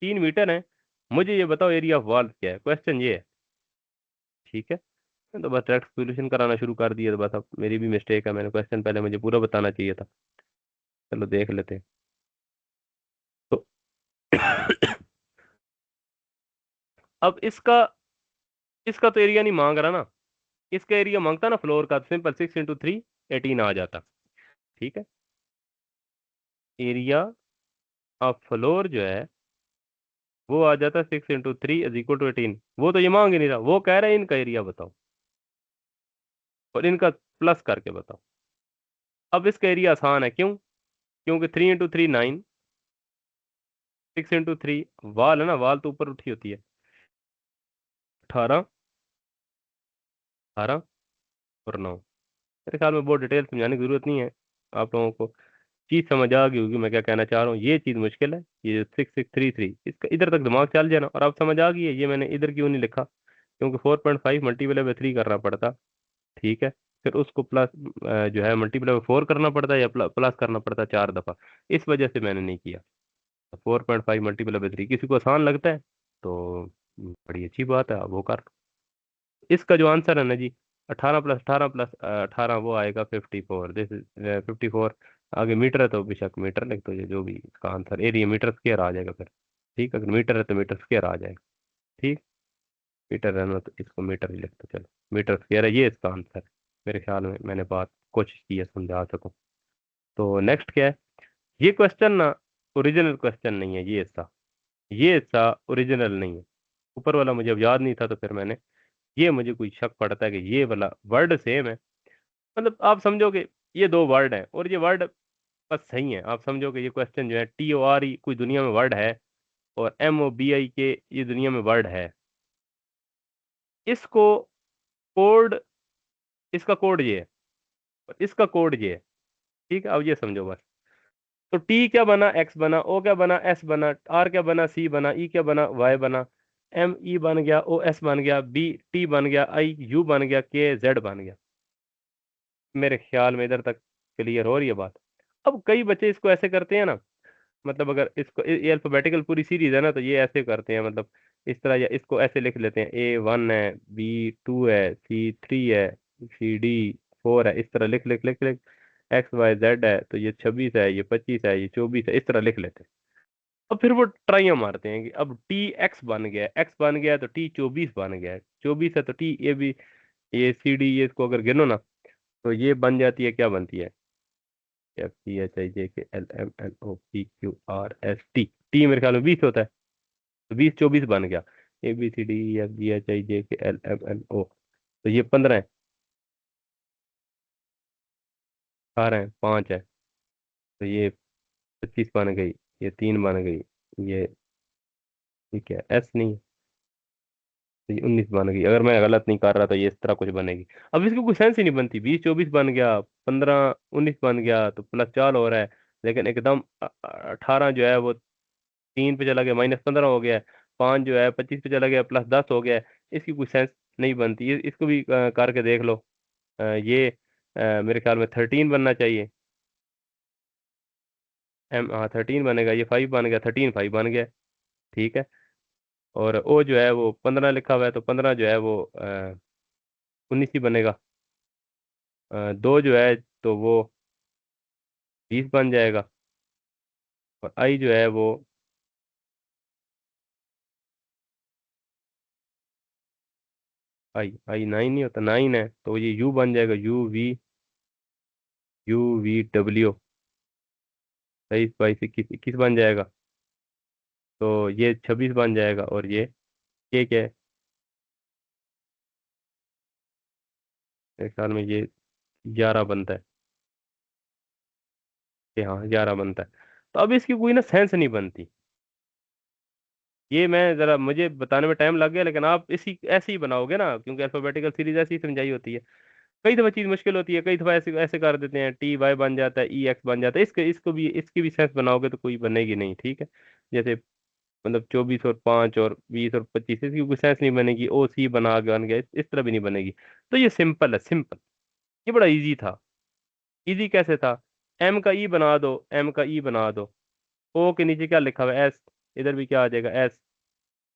3 मीटर है। मुझे ये बताओ एरिया ऑफ वाल्व क्या है, क्वेश्चन ये है। ठीक है, तो बस डायरेक्ट सॉल्यूशन कराना शुरू कर दिया, तो बस अब मेरी भी मिस्टेक है, मैंने क्वेश्चन पहले मुझे पूरा बताना चाहिए था। चलो देख लेते हैं। तो अब इसका तो एरिया नहीं मांग रहा ना, इसका एरिया मांगता ना फ्लोर का, सिंपल 6 × 3 18 आ जाता। ठीक है, एरिया ऑफ फ्लोर जो है वो आ जाता 6 × 3 = 18। वो तो ये मांग ही नहीं रहा, वो कह रहा है इनका एरिया बताओ और इनका प्लस करके बताओ। अब इसका एरिया आसान है, क्यों, क्योंकि 3 × 3 9, 6 × 3 वाल है ना, वाल तो ऊपर उठी होती है, 18 18 और 9। मेरे ख्याल में बहुत डिटेल समझाने की जरूरत नहीं है, आप लोगों को चीज समझ आ गई होगी मैं क्या कहना चाह रहा हूँ। ये चीज मुश्किल है, ये 6 6 3 3, इसका इधर तक दिमाग चल जाना, और आप समझ आ गई है ये मैंने इधर क्यों नहीं लिखा, क्योंकि 4.5 मल्टीप्लाई बाय 3 करना पड़ता। ठीक है, फिर उसको प्लस जो है मल्टीप्लाई बाय 4 करना पड़ता है, या प्लस करना पड़ता है 4 दफा, इस वजह से मैंने नहीं किया। 4.5 मल्टीप्लाई बाय 3 किसी को आसान लगता है तो बड़ी अच्छी बात है, आप वो कर। इसका जो आंसर है ना जी, 18 + 18 + 18 वो आएगा 54, दिस इज 54। आगे मीटर है तो बेशक मीटर लिख दो, जो भी इसका आंसर एरिया मीटर स्क्वायर आ जाएगा फिर। ठीक, अगर मीटर है तो मीटर स्क्वायर आ जाएगा। ठीक, मीटर है ना तो इसको मीटर ही लिख दो, चलो मीटर स्क्वायर है, ये इसका आंसर है। मेरे ख्याल में मैंने बात कोशिश की है समझा सकूं। तो नेक्स्ट क्या है, ये क्वेश्चन ना ओरिजिनल क्वेश्चन नहीं है, ये हिस्सा ओरिजिनल नहीं है। ऊपर वाला मुझे अब याद नहीं था, तो फिर मैंने, ये मुझे कोई शक पड़ता है कि ये वाला वर्ड सेम है। मतलब आप समझोगे ये दो वर्ड हैं और ये वर्ड बस सही है, आप समझोगे ये क्वेश्चन जो है TORE कोई दुनिया में वर्ड है, और MOBIK ये दुनिया में वर्ड है। इसको कोड, इसका कोड ये है और इसका कोड ये है। ठीक है, अब ये समझो बस। तो T क्या बना, X बना, O क्या बना, S बना, R क्या बना, C बना, E क्या बना, Y बना, ME बन गया, OS बन गया, BT बन गया, IU बन गया, KZ बन गया। मेरे ख्याल में इधर तक क्लियर हो रही है बात। अब कई बच्चे इसको ऐसे करते हैं ना, मतलब अगर इसको ये अल्फाबेटिकल पूरी सीरीज है ना, तो ये ऐसे करते हैं, मतलब इस तरह, या इसको ऐसे लिख लेते हैं, A1 है, B2 है, C3 है, CD4 है, इस तरह लिख लिख लिख लिख, XYZ है तो ये 26 है, ये 25 है, ये 24 है, इस तरह लिख लेते हैं। अब फिर वो ट्राइयां मारते हैं कि अब TX बन गया है, X बन गया है तो T24 बन गया है, 24 है तो TAB, ये CD, ये इसको अगर गिनो ना तो ये बन जाती है, क्या बनती है, FCHIJKLMNOPQRST, टी मेरे ख्याल में 20 होता है, तो 20 24 बन गया। ABCDEFGHIJKLMNO, तो ये 15 है, 18 है, 5 है, तो ये 25 बन गई, ये 3 बन गई, ये ठीक है, एस नहीं है, तो ये 19 बन गई। अगर मैं गलत नहीं कर रहा तो ये इस तरह कुछ बनेगी। अब इसकी कोई सेंस ही नहीं बनती, 20 24 बन गया, 15 19 बन गया तो +4 हो रहा है, लेकिन एकदम 18 जो है वो 3 पे चला गया, -15 हो गया है, 5 जो है 25 पे चला गया, +10 हो गया है। इसकी कोई सेंस नहीं बनती। इसको भी करके देख लो। ये मेरे ख्याल में 13 बनना चाहिए। हाँ 13 बनेगा, ये 5 बन गया, 13 5 बन गया। ठीक है। और ओ जो है वो 15 लिखा हुआ है, तो 15 जो है वो 19 ही बनेगा। 2 जो है तो वो 20 बन जाएगा। और आई जो है वो, आई आई 9 नहीं होता, 9 है तो ये यू बन जाएगा, यू वी डब्ल्यू। 23 22 21 बन जाएगा। तो ये 26 बन जाएगा। और ये क्या है, मेरे ख्याल में ये 11 बनता है। ये हाँ 11 बनता है। तो अब इसकी कोई ना सेंस नहीं बनती। ये मैं जरा, मुझे बताने में टाइम लग गया, लेकिन आप इसी ऐसे ही बनाओगे ना, क्योंकि अल्फाबेटिकल सीरीज ऐसी ही समझाई होती है। कई दफा चीज मुश्किल होती है, कई दफा ऐसे ऐसे कर देते हैं, TY बन जाता है, EX बन जाता है। इसको भी, इसकी भी सेंस बनाओगे तो कोई बनेगी नहीं। ठीक है। जैसे मतलब 24 और 5 और 20 और 25, इसकी कोई सेंस नहीं बनेगी। OC बन गया, इस तरह भी नहीं बनेगी। तो ये सिंपल है, सिंपल। ये बड़ा इजी था। इजी कैसे था? M का E बना दो, M का E बना दो। O के नीचे क्या लिखा हुआ है? S। इधर भी क्या आ जाएगा? S।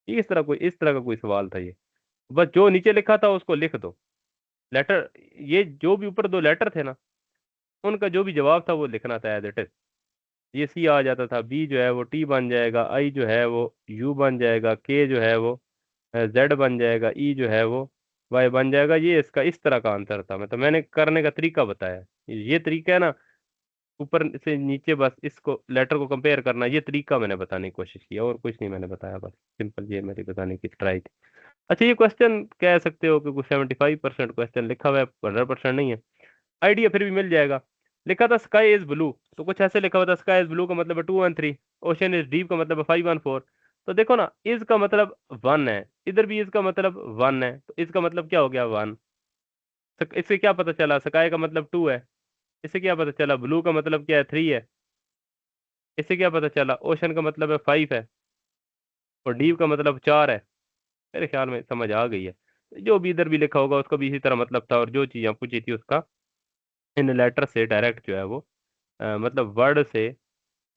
इस तरह का कोई सवाल था ये। बस जो नीचे लिखा था उसको लिख दो, लेटर। ये जो भी ऊपर 2 लेटर थे ना, उनका जो भी जवाब था वो लिखना था एज इट इज। ये C आ जाता था, B जो है वो T बन जाएगा, I जो है वो U बन जाएगा, K जो है वो Z बन जाएगा, E जो है वो Y बन जाएगा। ये इसका इस तरह का आंसर था। मतलब मैंने करने का तरीका बताया। ये तरीका है ना, ऊपर से नीचे बस इसको लेटर को कंपेयर करना, ये तरीका मैंने बताने की कोशिश की, और कुछ नहीं मैंने बताया। बस सिंपल ये मेरी बताने की ट्राई थी। अच्छा, ये क्वेश्चन कह सकते हो कि कुछ 75% क्वेश्चन लिखा हुआ है, 100% नहीं है। आइडिया फिर भी मिल जाएगा। लिखा था स्काई इज ब्लू, तो कुछ ऐसे लिखा हुआ था, स्काई इज ब्लू का मतलब है 213, ओशन इज डीप का मतलब है 514। तो देखो ना, इज का मतलब 1 है, इधर भी इज का मतलब 1 है, तो इसका मतलब क्या हो गया? 1। इससे क्या पता चला? स्काई का मतलब 2 है। इससे क्या पता चला? ब्लू का मतलब क्या है? 3 है। इससे क्या पता चला? ओशन का मतलब है 5 है। और डीप का मतलब 4 है। मेरे ख्याल में समझ आ गई है। जो भी इधर भी लिखा होगा उसका भी इसी तरह मतलब था, और जो चीज़ आप पूछी थी उसका इन लेटर से डायरेक्ट जो है वो मतलब वर्ड से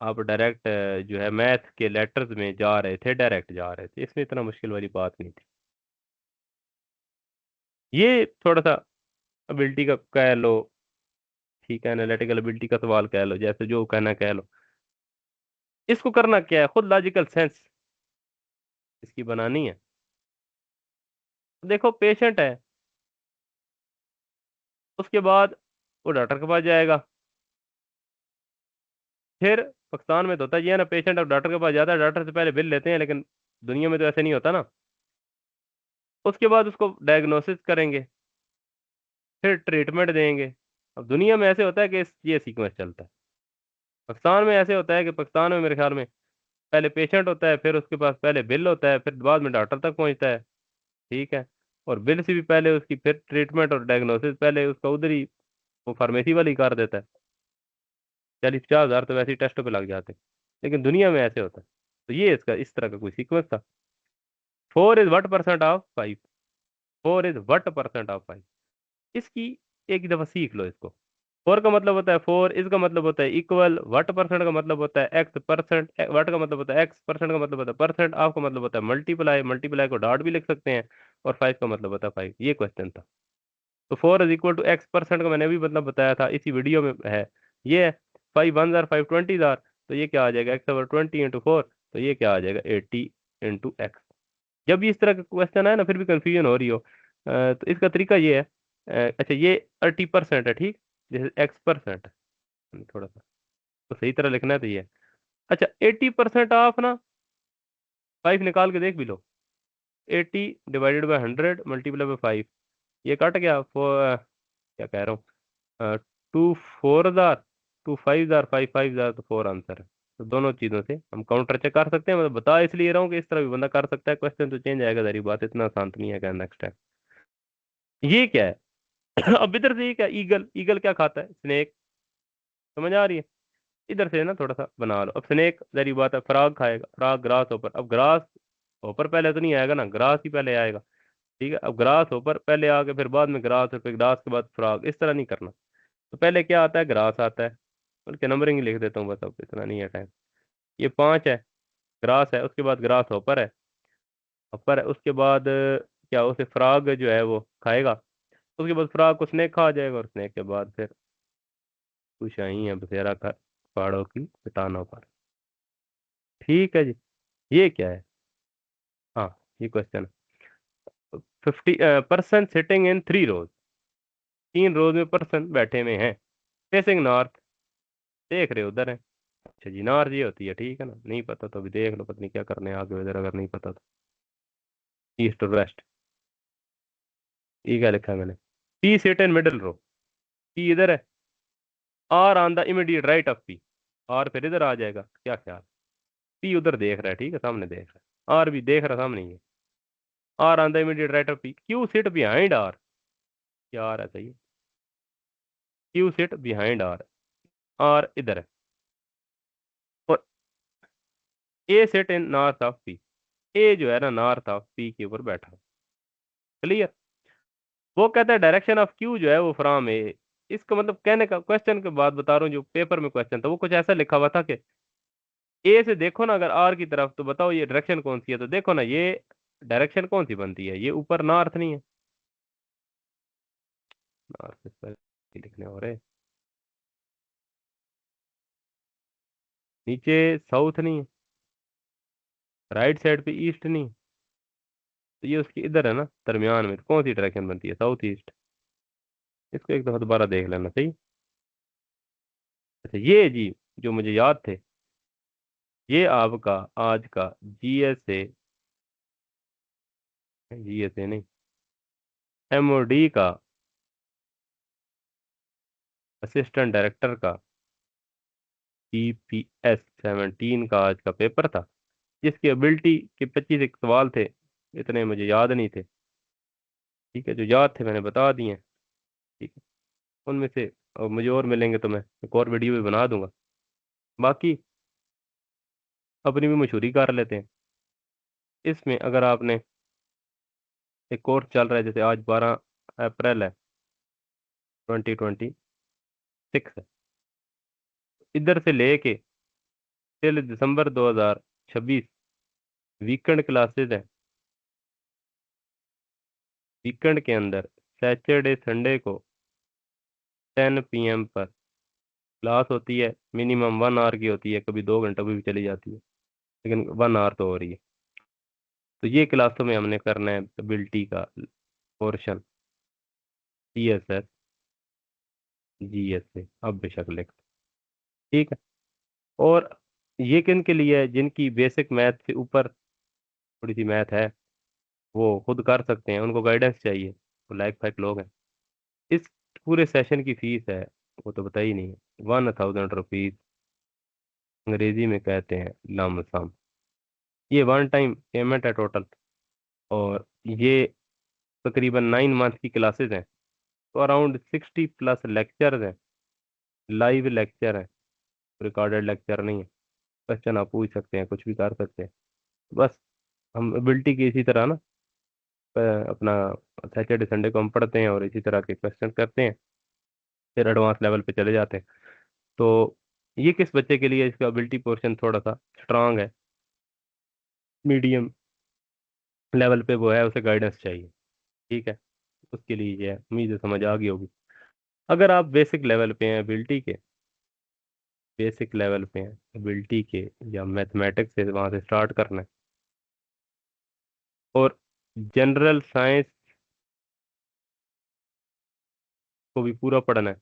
आप डायरेक्ट जो है मैथ के लेटर्स में जा रहे थे, डायरेक्ट जा रहे थे। इसमें इतना मुश्किल वाली बात नहीं थी। ये थोड़ा सा एबिलिटी का कह लो। ठीक है, एनालिटिकल एबिलिटी का सवाल कह लो, जैसे जो कहना कह लो। इसको करना क्या है? खुद लॉजिकल सेंस इसकी बनानी है। देखो, पेशेंट है, उसके बाद वो डॉक्टर के पास जाएगा। फिर पाकिस्तान में तो होता ये है ना, पेशेंट अब डॉक्टर के पास जाता है, डॉक्टर से पहले बिल लेते हैं, लेकिन दुनिया में तो ऐसे नहीं होता ना। उसके बाद उसको डायग्नोसिस करेंगे, फिर ट्रीटमेंट देंगे। अब दुनिया में ऐसे होता है कि ये सीक्वेंस चलता है। पाकिस्तान में ऐसे होता है कि पाकिस्तान में मेरे ख्याल में पहले पेशेंट होता है, फिर उसके पास पहले बिल होता है, फिर बाद में डॉक्टर तक पहुंचता है। ठीक है। और बिल से भी पहले उसकी फिर ट्रीटमेंट और डायग्नोसिस पहले उसका उधर ही वो फार्मेसी वाला ही कर देता है। 40 50 हज़ार तो वैसे ही टेस्टों पे लग जाते हैं। लेकिन दुनिया में ऐसे होता है। तो ये इसका इस तरह का कोई सीक्वेंस था। 4 is what percent of 5? 4 is what percent of 5? इसकी एक दफा सीख लो इसको। 4 का मतलब होता है 4, इसका मतलब होता है इक्वल, व्हाट परसेंट का मतलब होता है X%, व्हाट का मतलब होता है X, परसेंट का मतलब होता है परसेंट, ऑफ का मतलब होता है मल्टीप्लाई, मल्टीप्लाई को डॉट भी लिख सकते हैं। और 5 का मतलब होता है 5। ये क्वेश्चन था। तो 4 इज इक्वल टू X% का मैंने अभी मतलब बताया था, इसी वीडियो में है। ये है 5 1 जार 5 20 जार, तो ये क्या आ जाएगा? X/20 × 4, तो ये क्या आ जाएगा? 80 × X। जब भी इस तरह का क्वेश्चन आए ना, फिर भी कंफ्यूजन हो रही हो, तो इसका तरीका ये है। अच्छा, ये 80% है, ठीक, जैसे X% है, थोड़ा सा तो सही तरह लिखना है, तो ये है। अच्छा, 80% ऑफ ना, 5 निकाल के देख भी लो। 80/100 मल्टीप्लाई बाय 5, ये कट गया। क्या कह रहा हूँ, 2 4 जार टू 5 जार 5 5 जार तो 4 आंसर है। तो दोनों चीजों से हम काउंटर चेक कर सकते हैं। मतलब बता इसलिए रहा हूँ कि इस तरह भी बंदा कर सकता है, क्वेश्चन तो चेंज आएगा, सारी बात इतना आसान तो नहीं है। नेक्स्ट टाइम ये क्या है? अब इधर से ये क्या, ईगल, ईगल क्या खाता है? स्नेक। समझ आ रही है? इधर से ना थोड़ा सा बना लो। अब स्नेक जारी बात है, फ्रॉग खाएगा, फ्रॉग ग्रास ऊपर। अब ग्रास ऊपर पहले तो नहीं आएगा ना, ग्रास ही पहले आएगा। ठीक है, अब ग्रास ऊपर पहले आके फिर बाद में ग्रास, और फिर ग्रास के बाद फ्रॉग, इस तरह नहीं करना। तो पहले क्या आता है? ग्रास आता है। उनके नंबरिंग लिख देता हूँ बस, अब इतना नहीं है टाइम। ये 5 है, ग्रास है, उसके बाद ग्रास ऊपर है, ऊपर है, उसके बाद क्या उसे फ्रॉग जो है वो खाएगा। उसके बाद फ्रॉग को स्नेक खा जाएगा, और स्नेक के बाद फिर कुछ आई है बसेरा का पहाड़ों की चट्टानों पर। ठीक है जी। ये क्या है? हाँ, ये क्वेश्चन। 50 पर्सन सिटिंग इन 3 रोज, 3 रोज में पर्सन बैठे हुए हैं, फेसिंग नॉर्थ, देख रहे उधर है। अच्छा जी, नॉर्थ ये होती है, ठीक है ना? नहीं पता तो अभी देख लो, पता नहीं क्या करने आगे उधर, अगर नहीं पता तो। ईस्ट और वेस्ट, ये क्या लिखा है मैंने? P sit in middle row, P इधर है, R on the immediate right of P, R फिर इधर आ जाएगा, क्या ख्याल? पी उधर देख रहा है, ठीक है, सामने देख रहा है, आर भी देख रहा सामने ही है। R on the immediate right of P, Q sit behind R, क्या आर है? सही है, Q sit behind R, R इधर है। और A sit in north of P, A जो है ना नॉर्थ ऑफ पी के ऊपर बैठा। क्लियर? वो कहता है डायरेक्शन ऑफ क्यू जो है वो फ्रॉम ए। इसका मतलब, कहने का क्वेश्चन के बाद बता रहा हूँ, जो पेपर में क्वेश्चन था वो कुछ ऐसा लिखा हुआ था कि ए से देखो ना अगर आर की तरफ, तो बताओ ये डायरेक्शन कौन सी है? तो देखो ना, ये डायरेक्शन कौन सी बनती है? ये ऊपर नॉर्थ नहीं है, नॉर्थ इस पर लिखने हो रहे, नीचे साउथ नहीं है, राइट साइड पे ईस्ट नहीं, तो ये उसकी इधर है ना दरमियान में, तो कौन सी डायरेक्शन बनती है? South east. इसको एक दफा दोबारा देख लेना, सही। अच्छा ये जी, जो मुझे याद थे, ये आपका आज का जीएसए, जीएसए नहीं, एमओडी का असिस्टेंट डायरेक्टर का CPS 17 का आज का पेपर था, जिसकी एबिलिटी के 25 एक सवाल थे। इतने मुझे याद नहीं थे, ठीक है, जो याद थे मैंने बता दिए। ठीक है, उनमें से और मुझे और मिलेंगे तो मैं एक और वीडियो भी बना दूंगा। बाकी अपनी भी मशहूरी कर लेते हैं। इसमें अगर आपने, एक कोर्स चल रहा है, जैसे आज 12 अप्रैल है, 2026 है, इधर से लेके टिल दिसंबर 2026 वीकेंड क्लासेस है। वीकेंड के अंदर सैटरडे संडे को 10 PM पर क्लास होती है, मिनिमम 1 आवर की होती है, कभी 2 घंटे भी चली जाती है, लेकिन 1 आवर तो हो रही है। तो ये क्लासों में हमने करना है एबिलिटी का पोर्शन, CSS GS से, अब बेशक लिख। ठीक है। और ये किन के लिए है? जिनकी बेसिक मैथ से ऊपर थोड़ी सी मैथ है, वो खुद कर सकते हैं, उनको गाइडेंस चाहिए, वो लाइक फाइक लोग हैं। इस पूरे सेशन की फीस है, वो तो बताई नहीं है, 1000 रुपीज, अंग्रेजी में कहते हैं लमसम। ये वन टाइम पेमेंट है टोटल। और ये तकरीबन 9 मंथ की क्लासेस हैं, तो अराउंड 60+ लेक्चर्स हैं, लाइव लेक्चर हैं, रिकॉर्डेड लेक्चर नहीं है। क्वेश्चन आप पूछ सकते हैं, कुछ भी कर सकते हैं। बस हम एबिलिटी की इसी तरह ना, अपना सैटरडे संडे को हम पढ़ते हैं और इसी तरह के क्वेश्चन करते हैं, फिर एडवांस लेवल पे चले जाते हैं। तो ये किस बच्चे के लिए इसका एबिलिटी पोर्शन थोड़ा सा स्ट्रांग है, मीडियम लेवल पे वो है, उसे गाइडेंस चाहिए। ठीक है, उसके लिए ये है, उम्मीद है समझ आ गई होगी। अगर आप बेसिक लेवल पे हैं एबिलिटी के, बेसिक लेवल पे हैं एबिलिटी के, या मैथमेटिक्स से वहां से स्टार्ट करना है, और जनरल साइंस को भी पूरा पढ़ना है,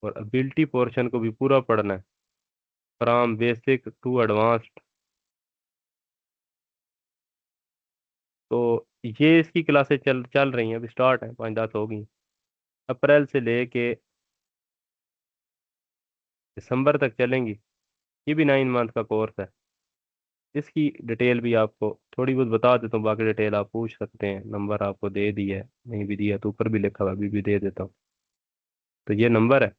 और एबिलिटी पोर्शन को भी पूरा पढ़ना है, फ्रॉम बेसिक टू एडवांस्ड। तो ये इसकी क्लासेस चल चल रही हैं, अभी स्टार्ट है, 5 10 होगी, अप्रैल से लेके दिसंबर तक चलेंगी। ये भी 9 मंथ का कोर्स है। इसकी डिटेल भी आपको थोड़ी बहुत बता देता हूँ, बाकी डिटेल आप पूछ सकते हैं। नंबर आपको दे दिया है, नहीं भी दिया तो ऊपर भी लिखा हुआ है, अभी भी दे देता हूँ। तो ये नंबर है,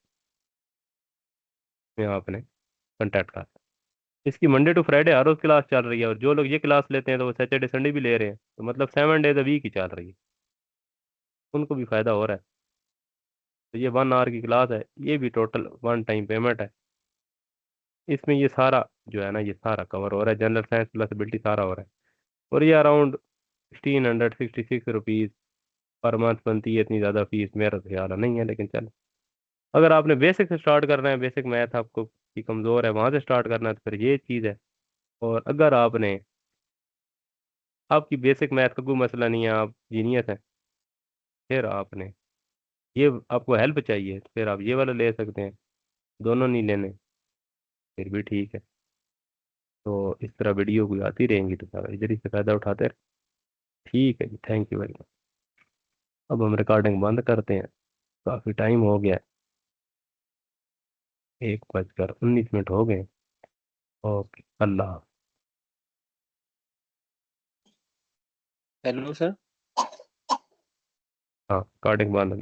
मैं आपने कॉन्टैक्ट कर। इसकी मंडे टू फ्राइडे हर रोज क्लास चल रही है, और जो लोग ये क्लास लेते हैं तो वो सैटरडे संडे भी ले रहे हैं, तो मतलब 7 डेज अ वीक ही चल रही है। उनको भी फायदा हो रहा है। तो ये 1 आवर की क्लास है, ये भी टोटल वन टाइम पेमेंट है। इसमें ये सारा जो है ना, ये सारा कवर हो रहा है, जनरल साइंस प्लस एबिलिटी सारा हो रहा है। और ये अराउंड 1666 रुपीज़ पर मंथ बनती है। इतनी ज़्यादा फीस मेरा तो ख्याल नहीं है, लेकिन चलो, अगर आपने बेसिक से स्टार्ट करना है, बेसिक मैथ आपको की कमज़ोर है, वहाँ से स्टार्ट करना है, तो फिर ये चीज़ है। और अगर आपने, आपकी बेसिक मैथ का कोई मसला नहीं है, आप जीनियस हैं, फिर आपने ये, आपको हेल्प चाहिए तो फिर आप ये वाला ले सकते हैं। दोनों नहीं लेने फिर भी ठीक है। तो इस तरह वीडियो कोई आती रहेंगी तो सारा इधर ही से फ़ायदा उठाते रहे। ठीक है जी, थैंक यू वेरी मच। अब हम रिकॉर्डिंग बंद करते हैं, काफ़ी टाइम हो गया है, 1 बजकर 19 मिनट हो गए। ओके, अल्लाह। Hello sir. हाँ, रिकॉर्डिंग बंद हो गई।